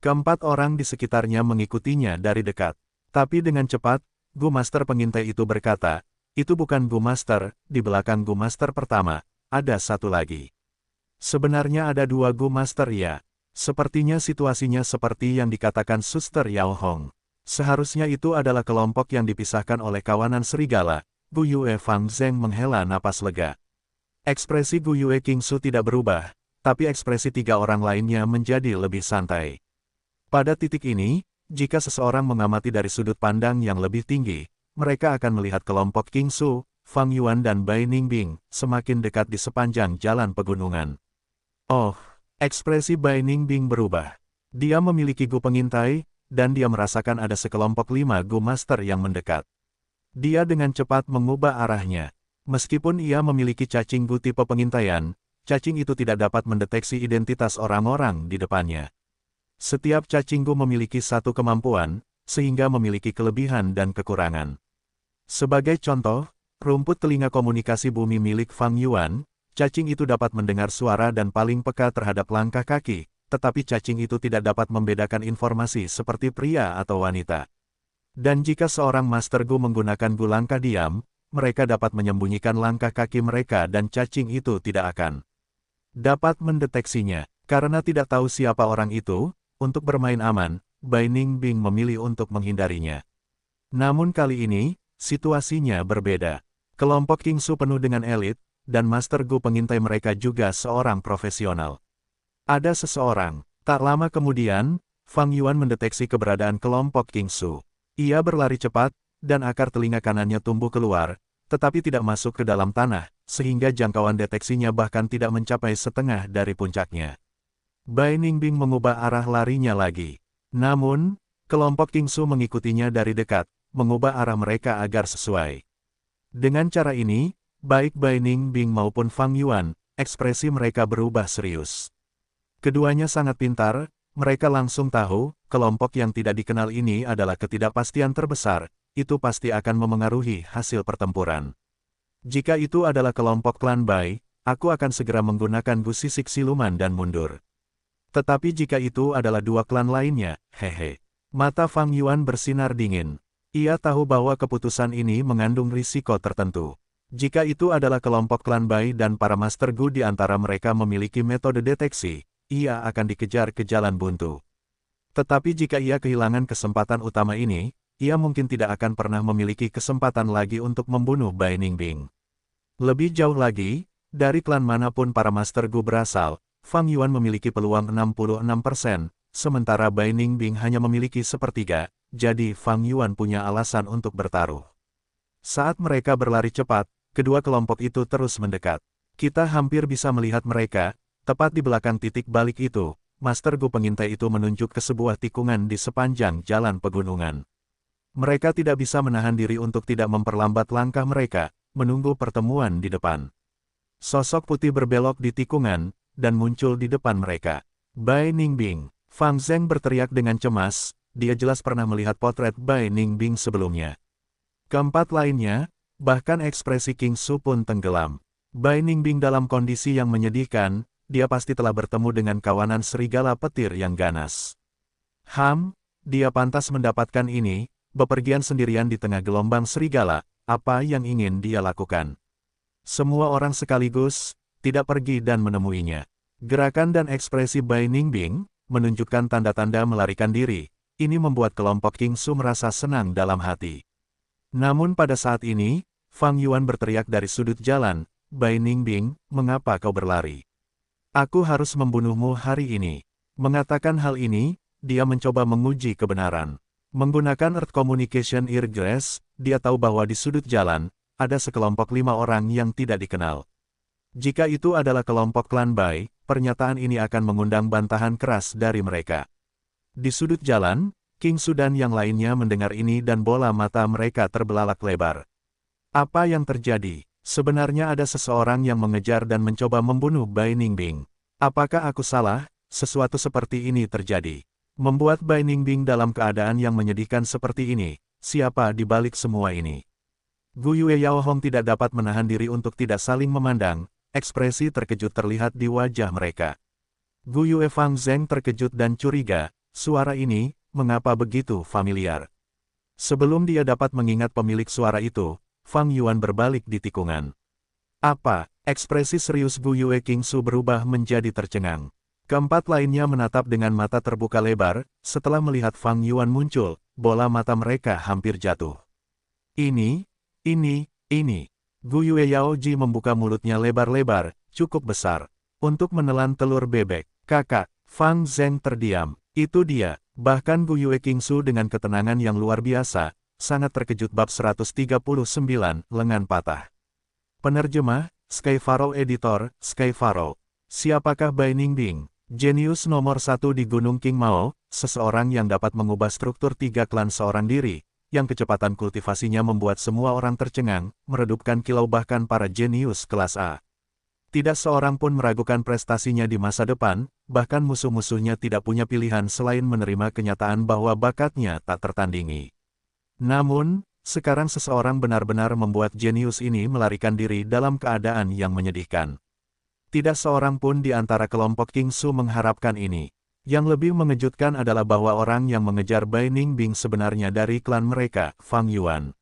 Keempat orang di sekitarnya mengikutinya dari dekat. Tapi dengan cepat, Gu Master pengintai itu berkata, itu bukan Gu Master, di belakang Gu Master pertama, ada satu lagi. Sebenarnya ada 2 Gu Master ya. Sepertinya situasinya seperti yang dikatakan Suster Yao Hong. Seharusnya itu adalah kelompok yang dipisahkan oleh kawanan serigala. Gu Yue Fang Zheng menghela napas lega. Ekspresi Gu Yue King Su tidak berubah, tapi ekspresi 3 orang lainnya menjadi lebih santai. Pada titik ini, jika seseorang mengamati dari sudut pandang yang lebih tinggi, mereka akan melihat kelompok King Su, Fang Yuan dan Bai Ningbing, semakin dekat di sepanjang jalan pegunungan. Oh, ekspresi Bai Ningbing berubah. Dia memiliki Gu pengintai, dan dia merasakan ada sekelompok 5 Gu Master yang mendekat. Dia dengan cepat mengubah arahnya. Meskipun ia memiliki cacing Gu tipe pengintaian, cacing itu tidak dapat mendeteksi identitas orang-orang di depannya. Setiap cacing Gu memiliki satu kemampuan, sehingga memiliki kelebihan dan kekurangan. Sebagai contoh, rumput telinga komunikasi bumi milik Fang Yuan, cacing itu dapat mendengar suara dan paling peka terhadap langkah kaki, tetapi cacing itu tidak dapat membedakan informasi seperti pria atau wanita. Dan jika seorang Master Gu menggunakan Gu langkah diam, mereka dapat menyembunyikan langkah kaki mereka dan cacing itu tidak akan dapat mendeteksinya. Karena tidak tahu siapa orang itu, untuk bermain aman, Bai Ningbing memilih untuk menghindarinya. Namun kali ini, situasinya berbeda. Kelompok Kingsu penuh dengan elit, dan Master Gu pengintai mereka juga seorang profesional. Ada seseorang. Tak lama kemudian, Fang Yuan mendeteksi keberadaan kelompok Kingsu. Ia berlari cepat, dan akar telinga kanannya tumbuh keluar, tetapi tidak masuk ke dalam tanah, sehingga jangkauan deteksinya bahkan tidak mencapai setengah dari puncaknya. Bai Ningbing mengubah arah larinya lagi. Namun, kelompok Kingsu mengikutinya dari dekat, mengubah arah mereka agar sesuai. Dengan cara ini, baik Bai Ningbing maupun Fang Yuan, ekspresi mereka berubah serius. Keduanya sangat pintar, mereka langsung tahu, kelompok yang tidak dikenal ini adalah ketidakpastian terbesar, itu pasti akan memengaruhi hasil pertempuran. Jika itu adalah kelompok klan Bai, aku akan segera menggunakan Gu sisik siluman dan mundur. Tetapi jika itu adalah dua klan lainnya, hehe. Mata Fang Yuan bersinar dingin. Ia tahu bahwa keputusan ini mengandung risiko tertentu. Jika itu adalah kelompok klan Bai dan para Master Gu di antara mereka memiliki metode deteksi, ia akan dikejar ke jalan buntu. Tetapi jika ia kehilangan kesempatan utama ini, ia mungkin tidak akan pernah memiliki kesempatan lagi untuk membunuh Bai Ningbing. Lebih jauh lagi, dari klan manapun para Master Gu berasal, Fang Yuan memiliki peluang 66%, sementara Bai Ningbing hanya memiliki sepertiga, jadi Fang Yuan punya alasan untuk bertaruh. Saat mereka berlari cepat, kedua kelompok itu terus mendekat. Kita hampir bisa melihat mereka. Tepat di belakang titik balik itu, Master Gu pengintai itu menunjuk ke sebuah tikungan di sepanjang jalan pegunungan. Mereka tidak bisa menahan diri untuk tidak memperlambat langkah mereka, menunggu pertemuan di depan. Sosok putih berbelok di tikungan, dan muncul di depan mereka. Bai Ningbing. Fang Zheng berteriak dengan cemas, dia jelas pernah melihat potret Bai Ningbing sebelumnya. Keempat lainnya, bahkan ekspresi King Su pun tenggelam. Bai Ningbing dalam kondisi yang menyedihkan, dia pasti telah bertemu dengan kawanan serigala petir yang ganas. Dia pantas mendapatkan ini, bepergian sendirian di tengah gelombang serigala, apa yang ingin dia lakukan? Semua orang sekaligus, tidak pergi dan menemuinya. Gerakan dan ekspresi Bai Ningbing, menunjukkan tanda-tanda melarikan diri, ini membuat kelompok King Su merasa senang dalam hati. Namun pada saat ini, Fang Yuan berteriak dari sudut jalan, Bai Ningbing, mengapa kau berlari? Aku harus membunuhmu hari ini. Mengatakan hal ini, dia mencoba menguji kebenaran. Menggunakan Earth Communication Earglass, dia tahu bahwa di sudut jalan, ada sekelompok 5 orang yang tidak dikenal. Jika itu adalah kelompok klan Bai, pernyataan ini akan mengundang bantahan keras dari mereka. Di sudut jalan, King Su dan yang lainnya mendengar ini dan bola mata mereka terbelalak lebar. Apa yang terjadi? Sebenarnya ada seseorang yang mengejar dan mencoba membunuh Bai Ningbing. Apakah aku salah? Sesuatu seperti ini terjadi. Membuat Bai Ningbing dalam keadaan yang menyedihkan seperti ini. Siapa di balik semua ini? Gu Yue Yao Hong tidak dapat menahan diri untuk tidak saling memandang. Ekspresi terkejut terlihat di wajah mereka. Gu Yue Fang Zheng terkejut dan curiga. Suara ini, mengapa begitu familiar? Sebelum dia dapat mengingat pemilik suara itu, Fang Yuan berbalik di tikungan. Apa? Ekspresi serius Gu Yue King Su berubah menjadi tercengang. Keempat lainnya menatap dengan mata terbuka lebar, setelah melihat Fang Yuan muncul, bola mata mereka hampir jatuh. Ini. Gu Yue Yao Ji membuka mulutnya lebar-lebar, cukup besar, untuk menelan telur bebek. Kakak, Fang Zheng terdiam. Itu dia, bahkan Gu Yue King Su dengan ketenangan yang luar biasa, sangat terkejut. Bab 139, lengan patah. Penerjemah, Skyfaro Editor, Skyfaro. Siapakah Bai Ningbing? Jenius nomor 1 di Gunung King Mao, seseorang yang dapat mengubah struktur 3 klan seorang diri. yang kecepatan kultivasinya membuat semua orang tercengang, meredupkan kilau bahkan para jenius kelas A. Tidak seorang pun meragukan prestasinya di masa depan, bahkan musuh-musuhnya tidak punya pilihan selain menerima kenyataan bahwa bakatnya tak tertandingi. Namun, sekarang seseorang benar-benar membuat jenius ini melarikan diri dalam keadaan yang menyedihkan. Tidak seorang pun di antara kelompok King Su mengharapkan ini. Yang lebih mengejutkan adalah bahwa orang yang mengejar Bai Ningbing sebenarnya dari klan mereka, Fang Yuan.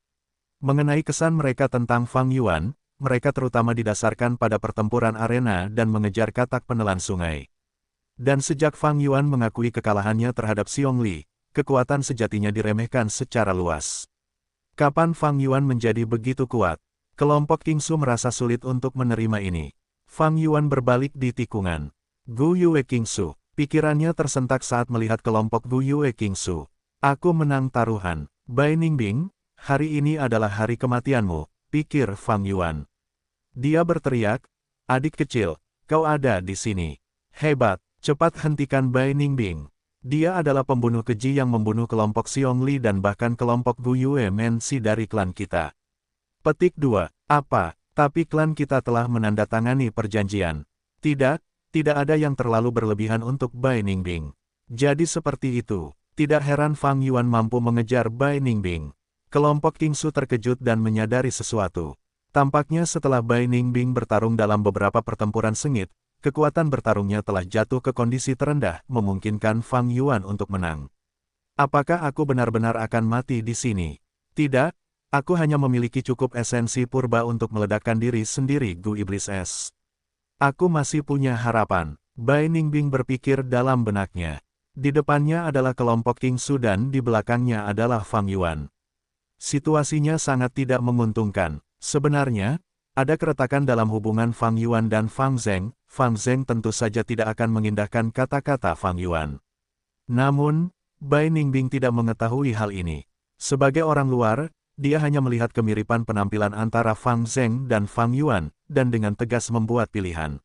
Mengenai kesan mereka tentang Fang Yuan, mereka terutama didasarkan pada pertempuran arena dan mengejar katak penelan sungai. Dan sejak Fang Yuan mengakui kekalahannya terhadap Xiong Li, kekuatan sejatinya diremehkan secara luas. Kapan Fang Yuan menjadi begitu kuat? Kelompok King Su merasa sulit untuk menerima ini. Fang Yuan berbalik di tikungan. Gu Yue King Su. Pikirannya tersentak saat melihat kelompok Gu Yue King Su. Aku menang taruhan. Bai Ningbing, hari ini adalah hari kematianmu, pikir Fang Yuan. Dia berteriak, adik kecil, kau ada di sini. Hebat, cepat hentikan Bai Ningbing. Dia adalah pembunuh keji yang membunuh kelompok Xiong Li dan bahkan kelompok Gu Yue Mensi dari klan kita. Petik 2. Apa? Tapi klan kita telah menandatangani perjanjian. Tidak ada yang terlalu berlebihan untuk Bai Ningbing. Jadi seperti itu. Tidak heran Fang Yuan mampu mengejar Bai Ningbing. Kelompok King Su terkejut dan menyadari sesuatu. Tampaknya setelah Bai Ningbing bertarung dalam beberapa pertempuran sengit, kekuatan bertarungnya telah jatuh ke kondisi terendah, memungkinkan Fang Yuan untuk menang. Apakah aku benar-benar akan mati di sini? Tidak, aku hanya memiliki cukup esensi purba untuk meledakkan diri sendiri, Gu Iblis Es. Aku masih punya harapan. Bai Ningbing berpikir dalam benaknya. Di depannya adalah kelompok King Su dan di belakangnya adalah Fang Yuan. Situasinya sangat tidak menguntungkan. Sebenarnya, ada keretakan dalam hubungan Fang Yuan dan Fang Zheng. Fang Zheng tentu saja tidak akan mengindahkan kata-kata Fang Yuan. Namun, Bai Ningbing tidak mengetahui hal ini. Sebagai orang luar, dia hanya melihat kemiripan penampilan antara Fang Zheng dan Fang Yuan, dan dengan tegas membuat pilihan.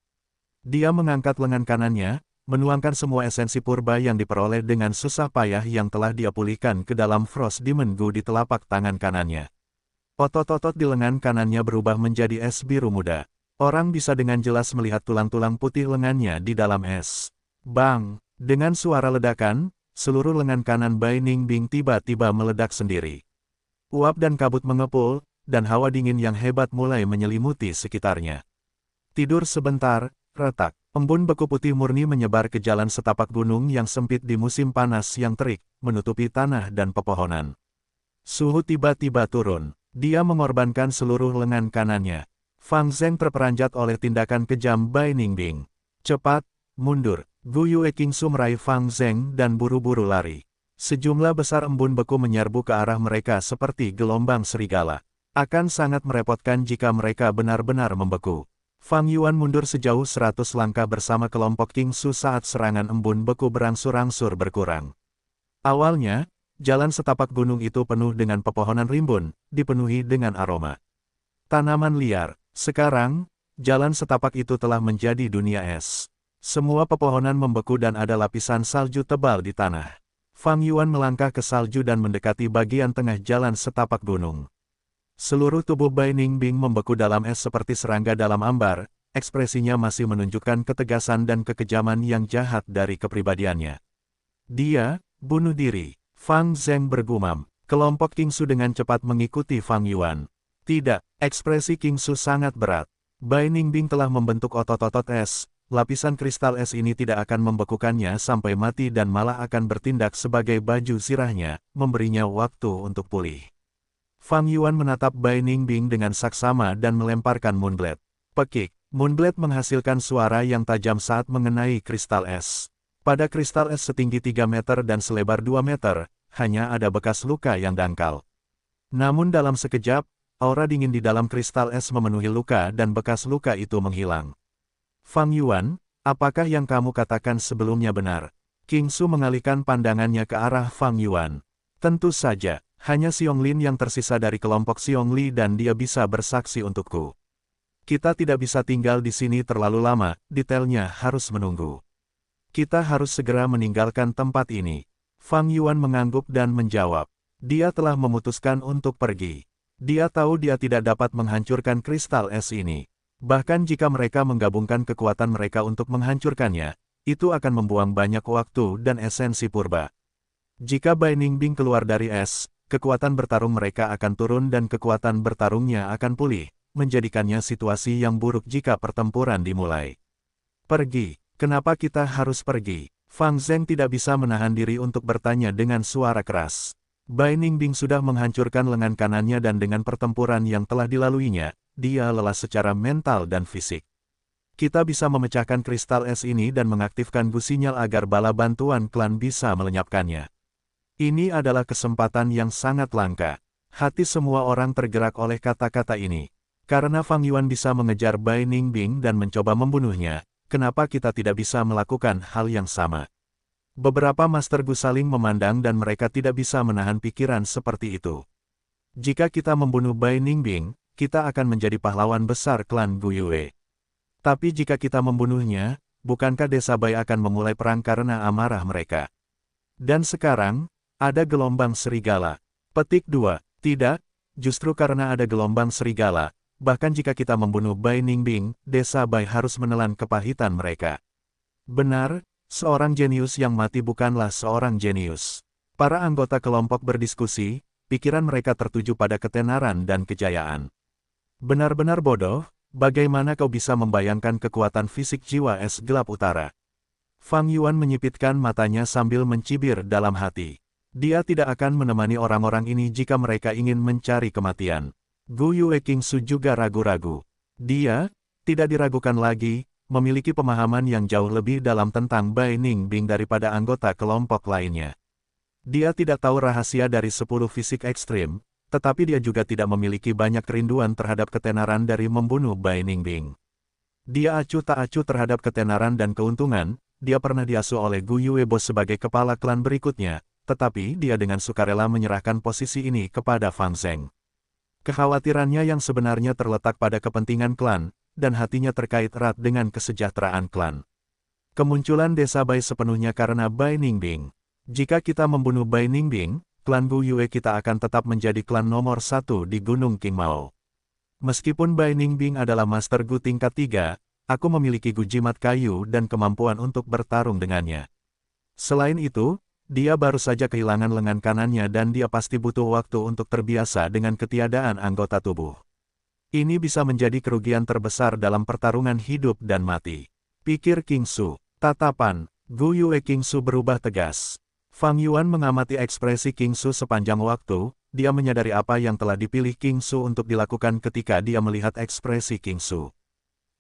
Dia mengangkat lengan kanannya, menuangkan semua esensi purba yang diperoleh dengan susah payah yang telah dia pulihkan ke dalam Frost Demon Gu di telapak tangan kanannya. Otot-otot di lengan kanannya berubah menjadi es biru muda. Orang bisa dengan jelas melihat tulang-tulang putih lengannya di dalam es. Bang! Dengan suara ledakan, seluruh lengan kanan Bai Ningbing tiba-tiba meledak sendiri. Uap dan kabut mengepul, dan hawa dingin yang hebat mulai menyelimuti sekitarnya. Tidur sebentar, retak. Embun beku putih murni menyebar ke jalan setapak gunung yang sempit di musim panas yang terik, menutupi tanah dan pepohonan. Suhu tiba-tiba turun. Dia mengorbankan seluruh lengan kanannya. Fang Zheng terperanjat oleh tindakan kejam Bai Ningbing. Cepat, mundur. Gu Yue King Su meraih Fang Zheng dan buru-buru lari. Sejumlah besar embun beku menyerbu ke arah mereka seperti gelombang serigala. Akan sangat merepotkan jika mereka benar-benar membeku. Fang Yuan mundur sejauh 100 langkah bersama kelompok King Su saat serangan embun beku berangsur-angsur berkurang. Awalnya, jalan setapak gunung itu penuh dengan pepohonan rimbun, dipenuhi dengan aroma tanaman liar. Sekarang, jalan setapak itu telah menjadi dunia es. Semua pepohonan membeku dan ada lapisan salju tebal di tanah. Fang Yuan melangkah ke salju dan mendekati bagian tengah jalan setapak gunung. Seluruh tubuh Bai Ningbing membeku dalam es seperti serangga dalam ambar, ekspresinya masih menunjukkan ketegasan dan kekejaman yang jahat dari kepribadiannya. Dia, bunuh diri. Fang Zheng bergumam. Kelompok King Su dengan cepat mengikuti Fang Yuan. Tidak, ekspresi King Su sangat berat. Bai Ningbing telah membentuk otot-otot es. Lapisan kristal es ini tidak akan membekukannya sampai mati dan malah akan bertindak sebagai baju zirahnya, memberinya waktu untuk pulih. Fang Yuan menatap Bai Ningbing dengan saksama dan melemparkan Moonblade. Pekik, Moonblade menghasilkan suara yang tajam saat mengenai kristal es. Pada kristal es setinggi 3 meter dan selebar 2 meter, hanya ada bekas luka yang dangkal. Namun dalam sekejap, aura dingin di dalam kristal es memenuhi luka dan bekas luka itu menghilang. Fang Yuan, apakah yang kamu katakan sebelumnya benar? King Su mengalihkan pandangannya ke arah Fang Yuan. Tentu saja, hanya Xiong Lin yang tersisa dari kelompok Xiong Li dan dia bisa bersaksi untukku. Kita tidak bisa tinggal di sini terlalu lama, detailnya harus menunggu. Kita harus segera meninggalkan tempat ini. Fang Yuan mengangguk dan menjawab. Dia telah memutuskan untuk pergi. Dia tahu dia tidak dapat menghancurkan kristal es ini. Bahkan jika mereka menggabungkan kekuatan mereka untuk menghancurkannya, itu akan membuang banyak waktu dan esensi purba. Jika Bai Ningbing keluar dari es, kekuatan bertarung mereka akan turun dan kekuatan bertarungnya akan pulih, menjadikannya situasi yang buruk jika pertempuran dimulai. Pergi, kenapa kita harus pergi? Fang Zheng tidak bisa menahan diri untuk bertanya dengan suara keras. Bai Ningbing sudah menghancurkan lengan kanannya dan dengan pertempuran yang telah dilaluinya, dia lelah secara mental dan fisik. Kita bisa memecahkan kristal es ini dan mengaktifkan Gu Sinyal agar bala bantuan klan bisa melenyapkannya. Ini adalah kesempatan yang sangat langka. Hati semua orang tergerak oleh kata-kata ini. Karena Fang Yuan bisa mengejar Bai Ningbing dan mencoba membunuhnya, kenapa kita tidak bisa melakukan hal yang sama? Beberapa Master Gu saling memandang dan mereka tidak bisa menahan pikiran seperti itu. Jika kita membunuh Bai Ningbing, kita akan menjadi pahlawan besar klan Gu Yue. Tapi jika kita membunuhnya, bukankah desa Bai akan memulai perang karena amarah mereka? Dan sekarang, ada gelombang serigala. Petik 2. Tidak, justru karena ada gelombang serigala. Bahkan jika kita membunuh Bai Ningbing, desa Bai harus menelan kepahitan mereka. Benar, seorang jenius yang mati bukanlah seorang jenius. Para anggota kelompok berdiskusi, pikiran mereka tertuju pada ketenaran dan kejayaan. Benar-benar bodoh, bagaimana kau bisa membayangkan kekuatan fisik jiwa es gelap utara? Fang Yuan menyipitkan matanya sambil mencibir dalam hati. Dia tidak akan menemani orang-orang ini jika mereka ingin mencari kematian. Gu Yue Kingsu juga ragu-ragu. Dia, tidak diragukan lagi, memiliki pemahaman yang jauh lebih dalam tentang Bai Ningbing daripada anggota kelompok lainnya. Dia tidak tahu rahasia dari 10 fisik ekstrim, tetapi dia juga tidak memiliki banyak kerinduan terhadap ketenaran dari membunuh Bai Ningbing. Dia acuh tak acuh terhadap ketenaran dan keuntungan, dia pernah diasuh oleh Gu Yue Bo sebagai kepala klan berikutnya, tetapi dia dengan sukarela menyerahkan posisi ini kepada Fang Zheng. Kekhawatirannya yang sebenarnya terletak pada kepentingan klan, dan hatinya terkait erat dengan kesejahteraan klan. Kemunculan desa Bai sepenuhnya karena Bai Ningbing. Jika kita membunuh Bai Ningbing, klan Gu Yue kita akan tetap menjadi klan nomor 1 di Gunung Qingmao. Meskipun Bai Ningbing adalah Master Gu tingkat 3, aku memiliki Gu Jimat kayu dan kemampuan untuk bertarung dengannya. Selain itu, dia baru saja kehilangan lengan kanannya dan dia pasti butuh waktu untuk terbiasa dengan ketiadaan anggota tubuh. Ini bisa menjadi kerugian terbesar dalam pertarungan hidup dan mati. Pikir Kingsu. Tatapan Gu Yue Kingsu berubah tegas. Fang Yuan mengamati ekspresi Kingsu sepanjang waktu, dia menyadari apa yang telah dipilih Kingsu untuk dilakukan ketika dia melihat ekspresi Kingsu.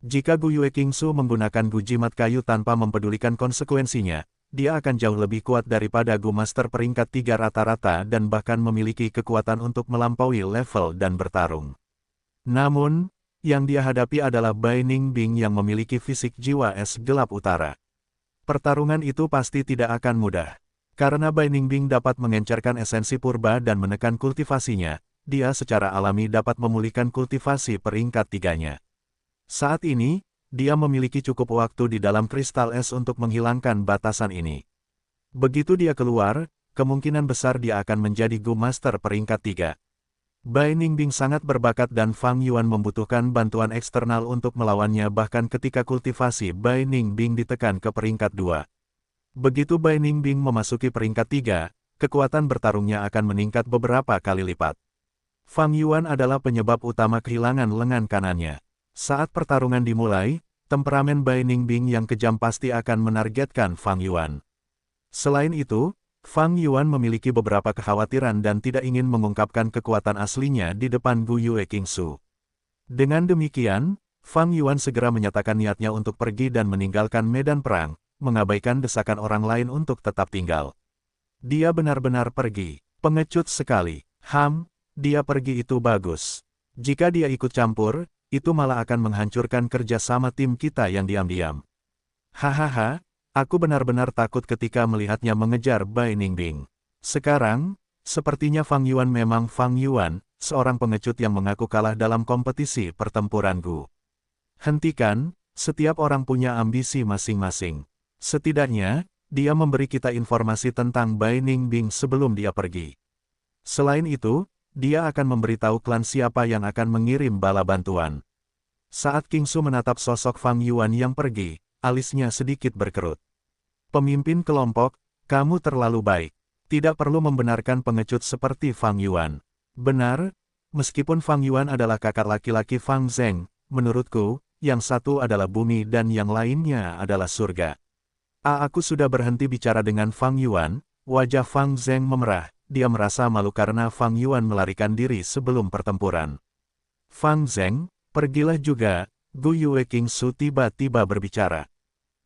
Jika Gu Yue Kingsu menggunakan Gu Jimat kayu tanpa mempedulikan konsekuensinya, dia akan jauh lebih kuat daripada Gu Master peringkat 3 rata-rata dan bahkan memiliki kekuatan untuk melampaui level dan bertarung. Namun, yang dia hadapi adalah Bai Ningbing yang memiliki fisik jiwa es gelap utara. Pertarungan itu pasti tidak akan mudah. Karena Bai Ningbing dapat mengencerkan esensi purba dan menekan kultivasinya, dia secara alami dapat memulihkan kultivasi peringkat 3-nya. Saat ini, dia memiliki cukup waktu di dalam kristal es untuk menghilangkan batasan ini. Begitu dia keluar, kemungkinan besar dia akan menjadi Gu Master peringkat 3. Bai Ningbing sangat berbakat dan Fang Yuan membutuhkan bantuan eksternal untuk melawannya bahkan ketika kultivasi Bai Ningbing ditekan ke peringkat 2. Begitu Bai Ningbing memasuki peringkat 3, kekuatan bertarungnya akan meningkat beberapa kali lipat. Fang Yuan adalah penyebab utama kehilangan lengan kanannya. Saat pertarungan dimulai, temperamen Bai Ningbing yang kejam pasti akan menargetkan Fang Yuan. Selain itu, Fang Yuan memiliki beberapa kekhawatiran dan tidak ingin mengungkapkan kekuatan aslinya di depan Gu Yue Kingsu. Dengan demikian, Fang Yuan segera menyatakan niatnya untuk pergi dan meninggalkan medan perang, mengabaikan desakan orang lain untuk tetap tinggal. Dia benar-benar pergi. Pengecut sekali. Dia pergi itu bagus. Jika dia ikut campur, itu malah akan menghancurkan kerjasama tim kita yang diam-diam. Hahaha, aku benar-benar takut ketika melihatnya mengejar Bai Ningbing. Sekarang, sepertinya Fang Yuan memang Fang Yuan, seorang pengecut yang mengaku kalah dalam kompetisi pertempuran Gu. Hentikan, setiap orang punya ambisi masing-masing. Setidaknya, dia memberi kita informasi tentang Bai Ningbing sebelum dia pergi. Selain itu, dia akan memberitahu klan siapa yang akan mengirim bala bantuan. Saat King Su menatap sosok Fang Yuan yang pergi, alisnya sedikit berkerut. Pemimpin kelompok, kamu terlalu baik. Tidak perlu membenarkan pengecut seperti Fang Yuan. Benar, meskipun Fang Yuan adalah kakak laki-laki Fang Zheng, menurutku, yang satu adalah bumi dan yang lainnya adalah surga. Aku sudah berhenti bicara dengan Fang Yuan, wajah Fang Zheng memerah, dia merasa malu karena Fang Yuan melarikan diri sebelum pertempuran. Fang Zheng, pergilah juga, Gu Yue King Su tiba-tiba berbicara.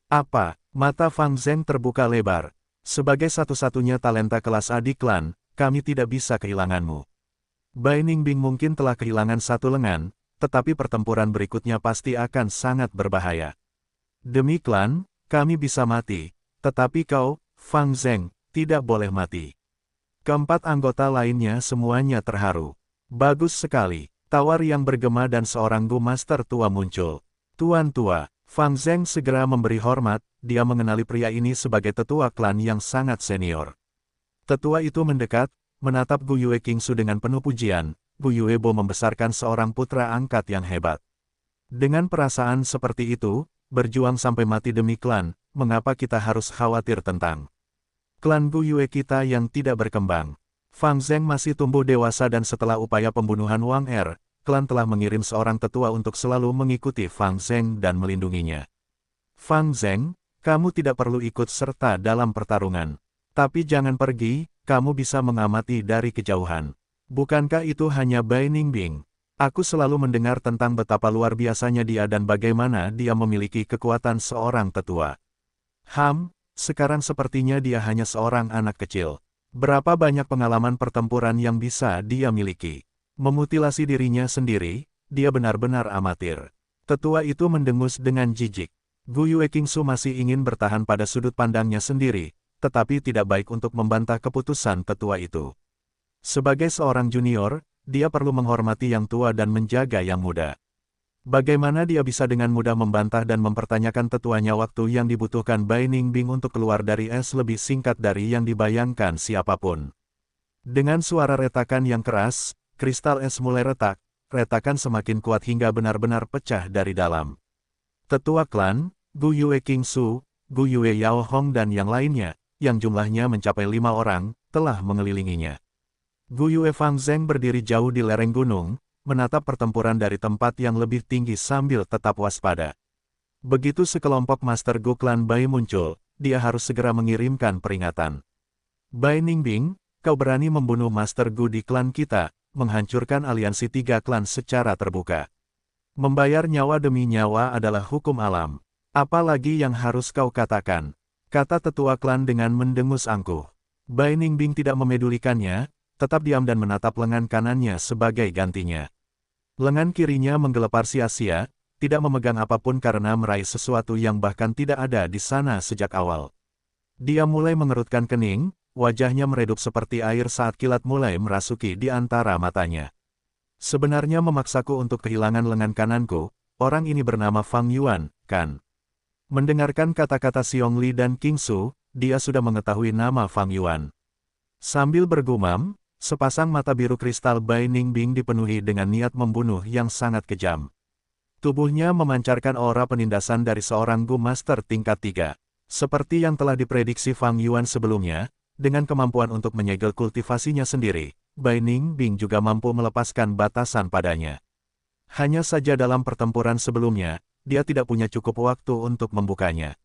Apa? Mata Fang Zheng terbuka lebar. Sebagai satu-satunya talenta kelas A di klan, kami tidak bisa kehilanganmu. Bai Ningbing mungkin telah kehilangan satu lengan, tetapi pertempuran berikutnya pasti akan sangat berbahaya. Demi klan, kami bisa mati, tetapi kau, Fang Zheng, tidak boleh mati. Keempat anggota lainnya semuanya terharu. Bagus sekali. Tawar yang bergema dan seorang Gu Master tua muncul. Tuan tua, Fang Zheng segera memberi hormat, dia mengenali pria ini sebagai tetua klan yang sangat senior. Tetua itu mendekat, menatap Gu Yue King Su dengan penuh pujian, Gu Yue Bo membesarkan seorang putra angkat yang hebat. Dengan perasaan seperti itu, berjuang sampai mati demi klan, mengapa kita harus khawatir tentang klan Gu Yue kita yang tidak berkembang? Fang Zheng masih tumbuh dewasa dan setelah upaya pembunuhan Wang Er, klan telah mengirim seorang tetua untuk selalu mengikuti Fang Zheng dan melindunginya. Fang Zheng, kamu tidak perlu ikut serta dalam pertarungan. Tapi jangan pergi, kamu bisa mengamati dari kejauhan. Bukankah itu hanya Bai Ningbing? Aku selalu mendengar tentang betapa luar biasanya dia dan bagaimana dia memiliki kekuatan seorang tetua. Sekarang sepertinya dia hanya seorang anak kecil. Berapa banyak pengalaman pertempuran yang bisa dia miliki? Memutilasi dirinya sendiri, dia benar-benar amatir. Tetua itu mendengus dengan jijik. Gu Yue King Su masih ingin bertahan pada sudut pandangnya sendiri, tetapi tidak baik untuk membantah keputusan tetua itu. Sebagai seorang junior, dia perlu menghormati yang tua dan menjaga yang muda. Bagaimana dia bisa dengan mudah membantah dan mempertanyakan tetuanya waktu yang dibutuhkan Bai Ningbing untuk keluar dari es lebih singkat dari yang dibayangkan siapapun. Dengan suara retakan yang keras, kristal es mulai retak, retakan semakin kuat hingga benar-benar pecah dari dalam. Tetua klan, Gu Yue King Su, Gu Yue Yao Hong dan yang lainnya, yang jumlahnya mencapai 5 orang, telah mengelilinginya. Gu Yue Fang Zheng berdiri jauh di lereng gunung, menatap pertempuran dari tempat yang lebih tinggi sambil tetap waspada. Begitu sekelompok Master Gu klan Bai muncul, dia harus segera mengirimkan peringatan. Bai Ningbing, kau berani membunuh Master Gu di klan kita, menghancurkan aliansi 3 klan secara terbuka. Membayar nyawa demi nyawa adalah hukum alam. Apalagi yang harus kau katakan? Kata tetua klan dengan mendengus angkuh. Bai Ningbing tidak memedulikannya, tetap diam dan menatap lengan kanannya sebagai gantinya. Lengan kirinya menggelepar sia-sia, tidak memegang apapun karena meraih sesuatu yang bahkan tidak ada di sana sejak awal. Dia mulai mengerutkan kening, wajahnya meredup seperti air saat kilat mulai merasuki di antara matanya. Sebenarnya memaksaku untuk kehilangan lengan kananku, orang ini bernama Fang Yuan, kan? Mendengarkan kata-kata Xiong Li dan King Su, dia sudah mengetahui nama Fang Yuan. Sambil bergumam, sepasang mata biru kristal Bai Ningbing dipenuhi dengan niat membunuh yang sangat kejam. Tubuhnya memancarkan aura penindasan dari seorang Gu Master tingkat 3. Seperti yang telah diprediksi Fang Yuan sebelumnya, dengan kemampuan untuk menyegel kultivasinya sendiri, Bai Ningbing juga mampu melepaskan batasan padanya. Hanya saja dalam pertempuran sebelumnya, dia tidak punya cukup waktu untuk membukanya.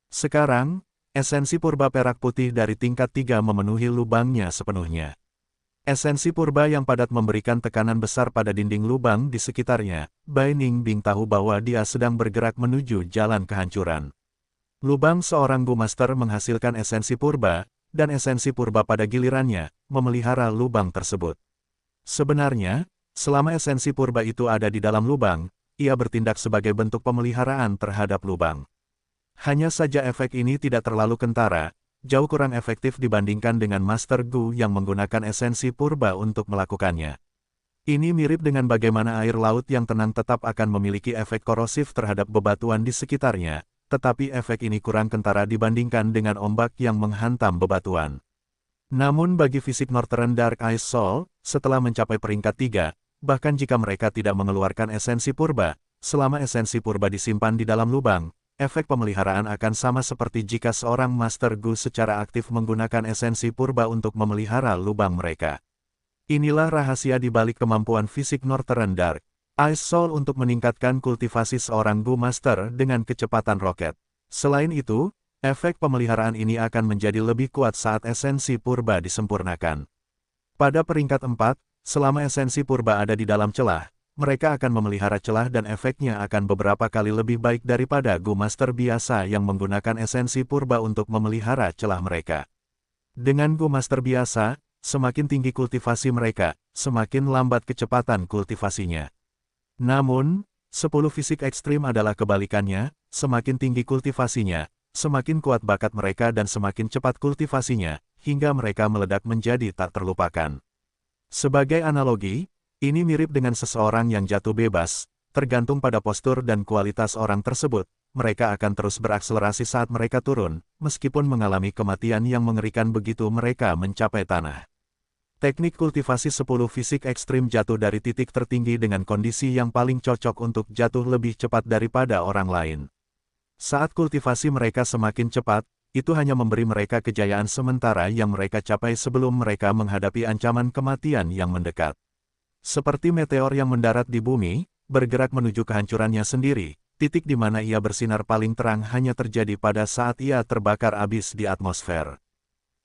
Sekarang, esensi purba perak putih dari tingkat 3 memenuhi lubangnya sepenuhnya. Esensi purba yang padat memberikan tekanan besar pada dinding lubang di sekitarnya. Bai Ningbing tahu bahwa dia sedang bergerak menuju jalan kehancuran. Lubang seorang Gu Master menghasilkan esensi purba, dan esensi purba pada gilirannya, memelihara lubang tersebut. Sebenarnya, selama esensi purba itu ada di dalam lubang, ia bertindak sebagai bentuk pemeliharaan terhadap lubang. Hanya saja efek ini tidak terlalu kentara, jauh kurang efektif dibandingkan dengan Master Gu yang menggunakan esensi purba untuk melakukannya. Ini mirip dengan bagaimana air laut yang tenang tetap akan memiliki efek korosif terhadap bebatuan di sekitarnya, tetapi efek ini kurang kentara dibandingkan dengan ombak yang menghantam bebatuan. Namun bagi fisik Northern Dark Ice Soul, setelah mencapai peringkat 3, bahkan jika mereka tidak mengeluarkan esensi purba, selama esensi purba disimpan di dalam lubang, efek pemeliharaan akan sama seperti jika seorang Master Gu secara aktif menggunakan esensi purba untuk memelihara lubang mereka. Inilah rahasia di balik kemampuan fisik Northern Dark Ice Soul untuk meningkatkan kultivasi seorang Gu Master dengan kecepatan roket. Selain itu, efek pemeliharaan ini akan menjadi lebih kuat saat esensi purba disempurnakan. Pada peringkat 4, selama esensi purba ada di dalam celah, mereka akan memelihara celah dan efeknya akan beberapa kali lebih baik daripada Gu Master biasa yang menggunakan esensi purba untuk memelihara celah mereka. Dengan Gu Master biasa, semakin tinggi kultivasi mereka, semakin lambat kecepatan kultivasinya. Namun, 10 fisik ekstrim adalah kebalikannya, semakin tinggi kultivasinya, semakin kuat bakat mereka dan semakin cepat kultivasinya, hingga mereka meledak menjadi tak terlupakan. Sebagai analogi, ini mirip dengan seseorang yang jatuh bebas, tergantung pada postur dan kualitas orang tersebut, mereka akan terus berakselerasi saat mereka turun, meskipun mengalami kematian yang mengerikan begitu mereka mencapai tanah. Teknik kultivasi 10 fisik ekstrim jatuh dari titik tertinggi dengan kondisi yang paling cocok untuk jatuh lebih cepat daripada orang lain. Saat kultivasi mereka semakin cepat, itu hanya memberi mereka kejayaan sementara yang mereka capai sebelum mereka menghadapi ancaman kematian yang mendekat. Seperti meteor yang mendarat di bumi, bergerak menuju kehancurannya sendiri, titik di mana ia bersinar paling terang hanya terjadi pada saat ia terbakar abis di atmosfer.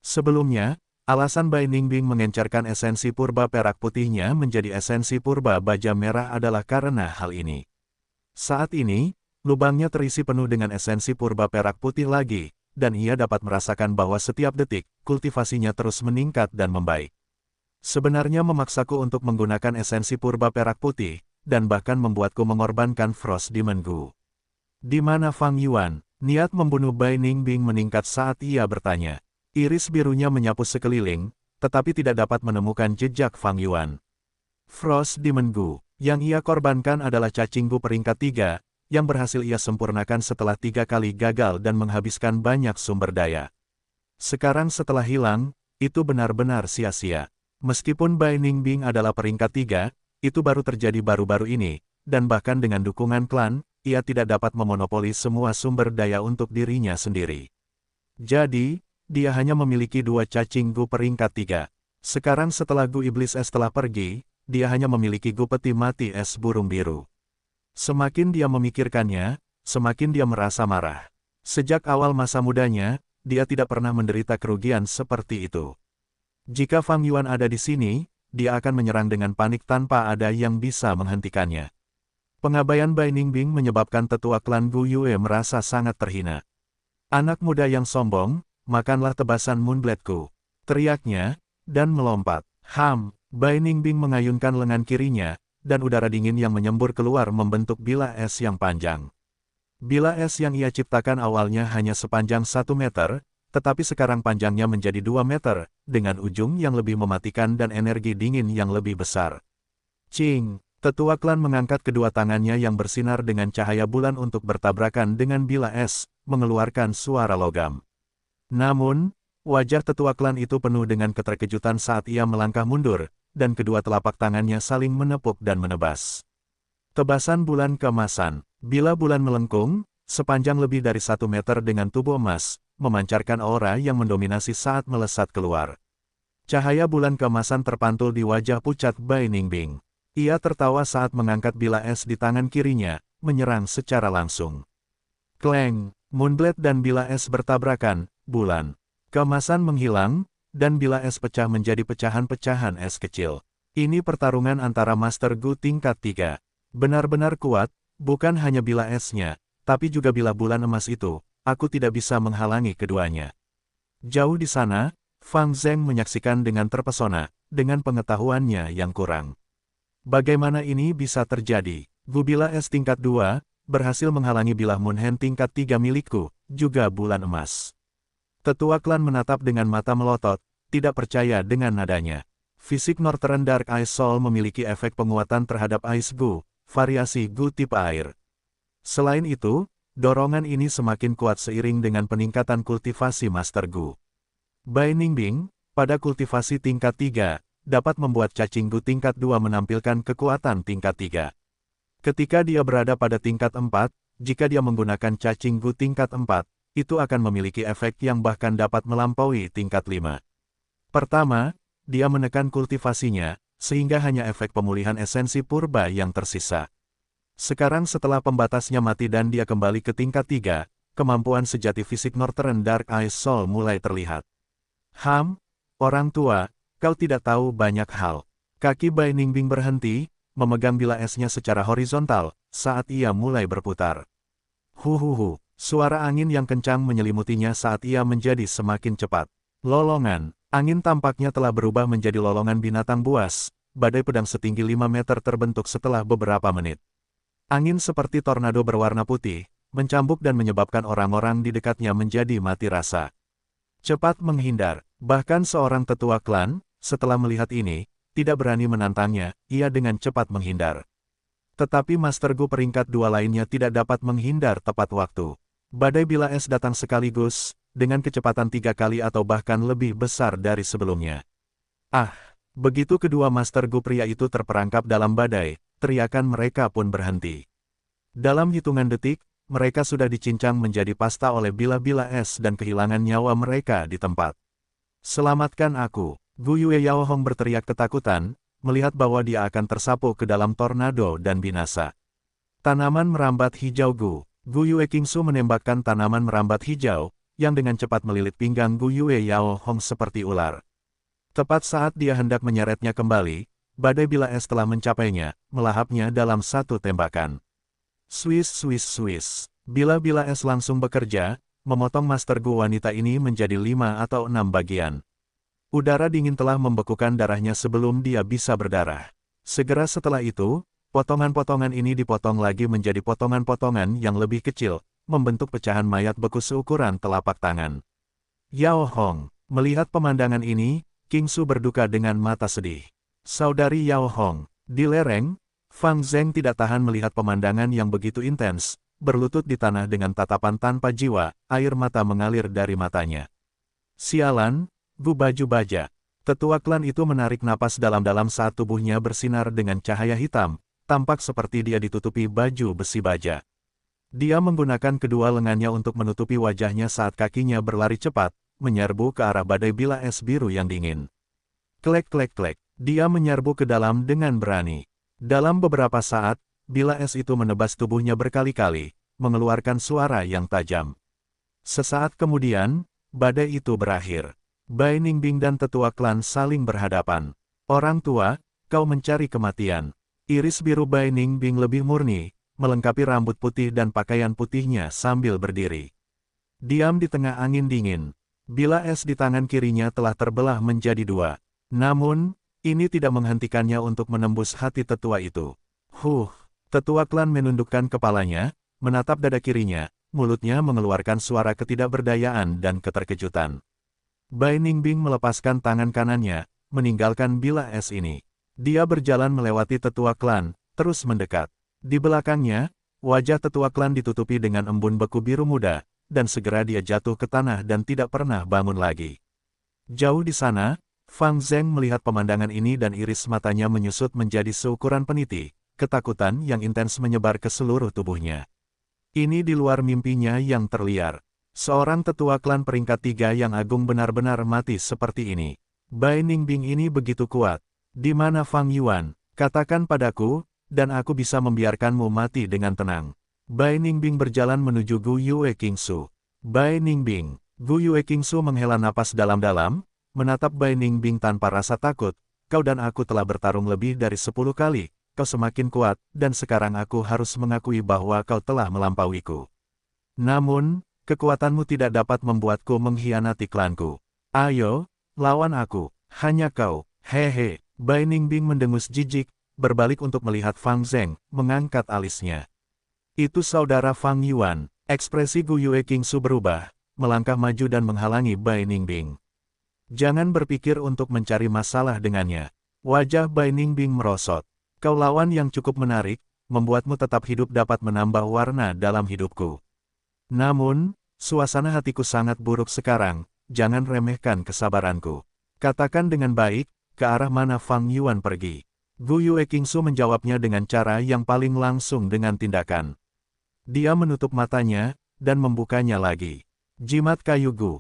Sebelumnya, alasan Bai Ningbing mengencarkan esensi purba perak putihnya menjadi esensi purba baja merah adalah karena hal ini. Saat ini, lubangnya terisi penuh dengan esensi purba perak putih lagi, dan ia dapat merasakan bahwa setiap detik, kultivasinya terus meningkat dan membaik. Sebenarnya memaksaku untuk menggunakan esensi purba perak putih, dan bahkan membuatku mengorbankan Frost Demon Gu. Di mana Fang Yuan? Niat membunuh Bai Ningbing meningkat saat ia bertanya. Iris birunya menyapu sekeliling, tetapi tidak dapat menemukan jejak Fang Yuan. Frost Demon Gu, yang ia korbankan adalah cacing Gu peringkat 3, yang berhasil ia sempurnakan setelah 3 kali gagal dan menghabiskan banyak sumber daya. Sekarang setelah hilang, itu benar-benar sia-sia. Meskipun Bai Ningbing adalah peringkat 3, itu baru terjadi baru-baru ini, dan bahkan dengan dukungan klan, ia tidak dapat memonopoli semua sumber daya untuk dirinya sendiri. Jadi, dia hanya memiliki 2 cacing Gu peringkat 3. Sekarang setelah Gu Iblis Es telah pergi, dia hanya memiliki Gu peti mati es burung biru. Semakin dia memikirkannya, semakin dia merasa marah. Sejak awal masa mudanya, dia tidak pernah menderita kerugian seperti itu. Jika Fang Yuan ada di sini, dia akan menyerang dengan panik tanpa ada yang bisa menghentikannya. Pengabaian Bai Ningbing menyebabkan tetua klan Gu Yue merasa sangat terhina. Anak muda yang sombong, makanlah tebasan Moonblade-ku, teriaknya, dan melompat. Bai Ningbing mengayunkan lengan kirinya, dan udara dingin yang menyembur keluar membentuk bila es yang panjang. Bila es yang ia ciptakan awalnya hanya sepanjang 1 meter, tetapi sekarang panjangnya menjadi 2 meter, dengan ujung yang lebih mematikan dan energi dingin yang lebih besar. Cing! Tetua klan mengangkat kedua tangannya yang bersinar dengan cahaya bulan untuk bertabrakan dengan bila es, mengeluarkan suara logam. Namun, wajah tetua klan itu penuh dengan keterkejutan saat ia melangkah mundur, dan kedua telapak tangannya saling menepuk dan menebas. Tebasan bulan keemasan. Bila bulan melengkung, sepanjang lebih dari 1 meter dengan tubuh emas, memancarkan aura yang mendominasi saat melesat keluar. Cahaya bulan keemasan terpantul di wajah pucat Bai Ningbing. Ia tertawa saat mengangkat bila es di tangan kirinya, menyerang secara langsung. Kleng! Moonblade dan bila es bertabrakan, bulan keemasan menghilang, dan bila es pecah menjadi pecahan-pecahan es kecil. Ini pertarungan antara Master Gu tingkat 3. Benar-benar kuat, bukan hanya bila esnya, tapi juga bila bulan emas itu, aku tidak bisa menghalangi keduanya. Jauh di sana, Fang Zheng menyaksikan dengan terpesona, dengan pengetahuannya yang kurang. Bagaimana ini bisa terjadi? Gu bila es tingkat 2, berhasil menghalangi bilah Moonhen tingkat 3 milikku, juga bulan emas. Tetua klan menatap dengan mata melotot, tidak percaya dengan nadanya. Fisik Northern Dark Ice Soul memiliki efek penguatan terhadap Ice Gu, variasi Gu tipe air. Selain itu, dorongan ini semakin kuat seiring dengan peningkatan kultivasi Master Gu. Bai Ningbing, pada kultivasi tingkat 3, dapat membuat cacing gu tingkat 2 menampilkan kekuatan tingkat 3. Ketika dia berada pada tingkat 4, jika dia menggunakan cacing gu tingkat 4, itu akan memiliki efek yang bahkan dapat melampaui tingkat 5. Pertama, dia menekan kultivasinya, sehingga hanya efek pemulihan esensi purba yang tersisa. Sekarang setelah pembatasnya mati dan dia kembali ke tingkat 3, kemampuan sejati fisik Northern Dark Ice Soul mulai terlihat. Orang tua, kau tidak tahu banyak hal. Kaki Bai Ningbing berhenti, memegang bilah esnya secara horizontal, saat ia mulai berputar. Huhuhu, suara angin yang kencang menyelimutinya saat ia menjadi semakin cepat. Lolongan, angin tampaknya telah berubah menjadi lolongan binatang buas, badai pedang setinggi 5 meter terbentuk setelah beberapa menit. Angin seperti tornado berwarna putih, mencambuk dan menyebabkan orang-orang di dekatnya menjadi mati rasa. Cepat menghindar, bahkan seorang tetua klan, setelah melihat ini, tidak berani menantangnya, ia dengan cepat menghindar. Tetapi Master Gu peringkat 2 lainnya tidak dapat menghindar tepat waktu. Badai bilah es datang sekaligus, dengan kecepatan 3 kali atau bahkan lebih besar dari sebelumnya. Begitu kedua Master Gu pria itu terperangkap dalam badai, teriakan mereka pun berhenti. Dalam hitungan detik, mereka sudah dicincang menjadi pasta oleh bilah-bilah es dan kehilangan nyawa mereka di tempat. Selamatkan aku, Gu Yue Yaohong berteriak ketakutan, melihat bahwa dia akan tersapu ke dalam tornado dan binasa. Tanaman merambat hijau Gu Yue Kingsu menembakkan tanaman merambat hijau, yang dengan cepat melilit pinggang Gu Yue Yaohong seperti ular. Tepat saat dia hendak menyeretnya kembali, badai bilah es telah mencapainya, melahapnya dalam satu tembakan. Swiss. Bilah-bilah es langsung bekerja, memotong Master Gu wanita ini menjadi 5 atau 6 bagian. Udara dingin telah membekukan darahnya sebelum dia bisa berdarah. Segera setelah itu, potongan-potongan ini dipotong lagi menjadi potongan-potongan yang lebih kecil, membentuk pecahan mayat beku seukuran telapak tangan. Yao Hong, melihat pemandangan ini, Kingsu berduka dengan mata sedih. Saudari Yao Hong, di lereng, Fang Zheng tidak tahan melihat pemandangan yang begitu intens, berlutut di tanah dengan tatapan tanpa jiwa, air mata mengalir dari matanya. Sialan, Gu baju baja. Tetua klan itu menarik napas dalam-dalam saat tubuhnya bersinar dengan cahaya hitam, tampak seperti dia ditutupi baju besi baja. Dia menggunakan kedua lengannya untuk menutupi wajahnya saat kakinya berlari cepat, menyerbu ke arah badai bilah es biru yang dingin. Klek, dia menyerbu ke dalam dengan berani. Dalam beberapa saat, bilah es itu menebas tubuhnya berkali-kali, mengeluarkan suara yang tajam. Sesaat kemudian, badai itu berakhir. Bai Ningbing dan tetua klan saling berhadapan. Orang tua, kau mencari kematian. Iris biru Bai Ningbing lebih murni, melengkapi rambut putih dan pakaian putihnya sambil berdiri. Diam di tengah angin dingin. Bilah es di tangan kirinya telah terbelah menjadi 2. Namun, ini tidak menghentikannya untuk menembus hati tetua itu. Tetua klan menundukkan kepalanya, menatap dada kirinya, mulutnya mengeluarkan suara ketidakberdayaan dan keterkejutan. Bai Ningbing melepaskan tangan kanannya, meninggalkan bilah es ini. Dia berjalan melewati tetua klan, terus mendekat. Di belakangnya, wajah tetua klan ditutupi dengan embun beku biru muda, dan segera dia jatuh ke tanah dan tidak pernah bangun lagi. Jauh di sana, Fang Zheng melihat pemandangan ini dan iris matanya menyusut menjadi seukuran peniti, ketakutan yang intens menyebar ke seluruh tubuhnya. Ini di luar mimpinya yang terliar. Seorang tetua klan peringkat 3 yang agung benar-benar mati seperti ini. Bai Ningbing ini begitu kuat. Di mana Fang Yuan? Katakan padaku, dan aku bisa membiarkanmu mati dengan tenang. Bai Ningbing berjalan menuju Gu Yue Kingsu. Bai Ningbing. Gu Yue Kingsu menghela napas dalam-dalam, menatap Bai Ningbing tanpa rasa takut. Kau dan aku telah bertarung lebih dari 10 kali, kau semakin kuat, dan sekarang aku harus mengakui bahwa kau telah melampauiku. Namun, kekuatanmu tidak dapat membuatku mengkhianati klanku. Ayo, lawan aku, hanya kau, hehe. Bai Ningbing mendengus jijik, berbalik untuk melihat Fang Zheng, mengangkat alisnya. Itu saudara Fang Yuan. Ekspresi Gu Yue Kingsu berubah, melangkah maju dan menghalangi Bai Ningbing. Jangan berpikir untuk mencari masalah dengannya. Wajah Bai Ningbing merosot. Kau lawan yang cukup menarik, membuatmu tetap hidup dapat menambah warna dalam hidupku. Namun, suasana hatiku sangat buruk sekarang, jangan remehkan kesabaranku. Katakan dengan baik, ke arah mana Fang Yuan pergi. Gu Yue Qingsu menjawabnya dengan cara yang paling langsung dengan tindakan. Dia menutup matanya, dan membukanya lagi. Jimat kayu Gu.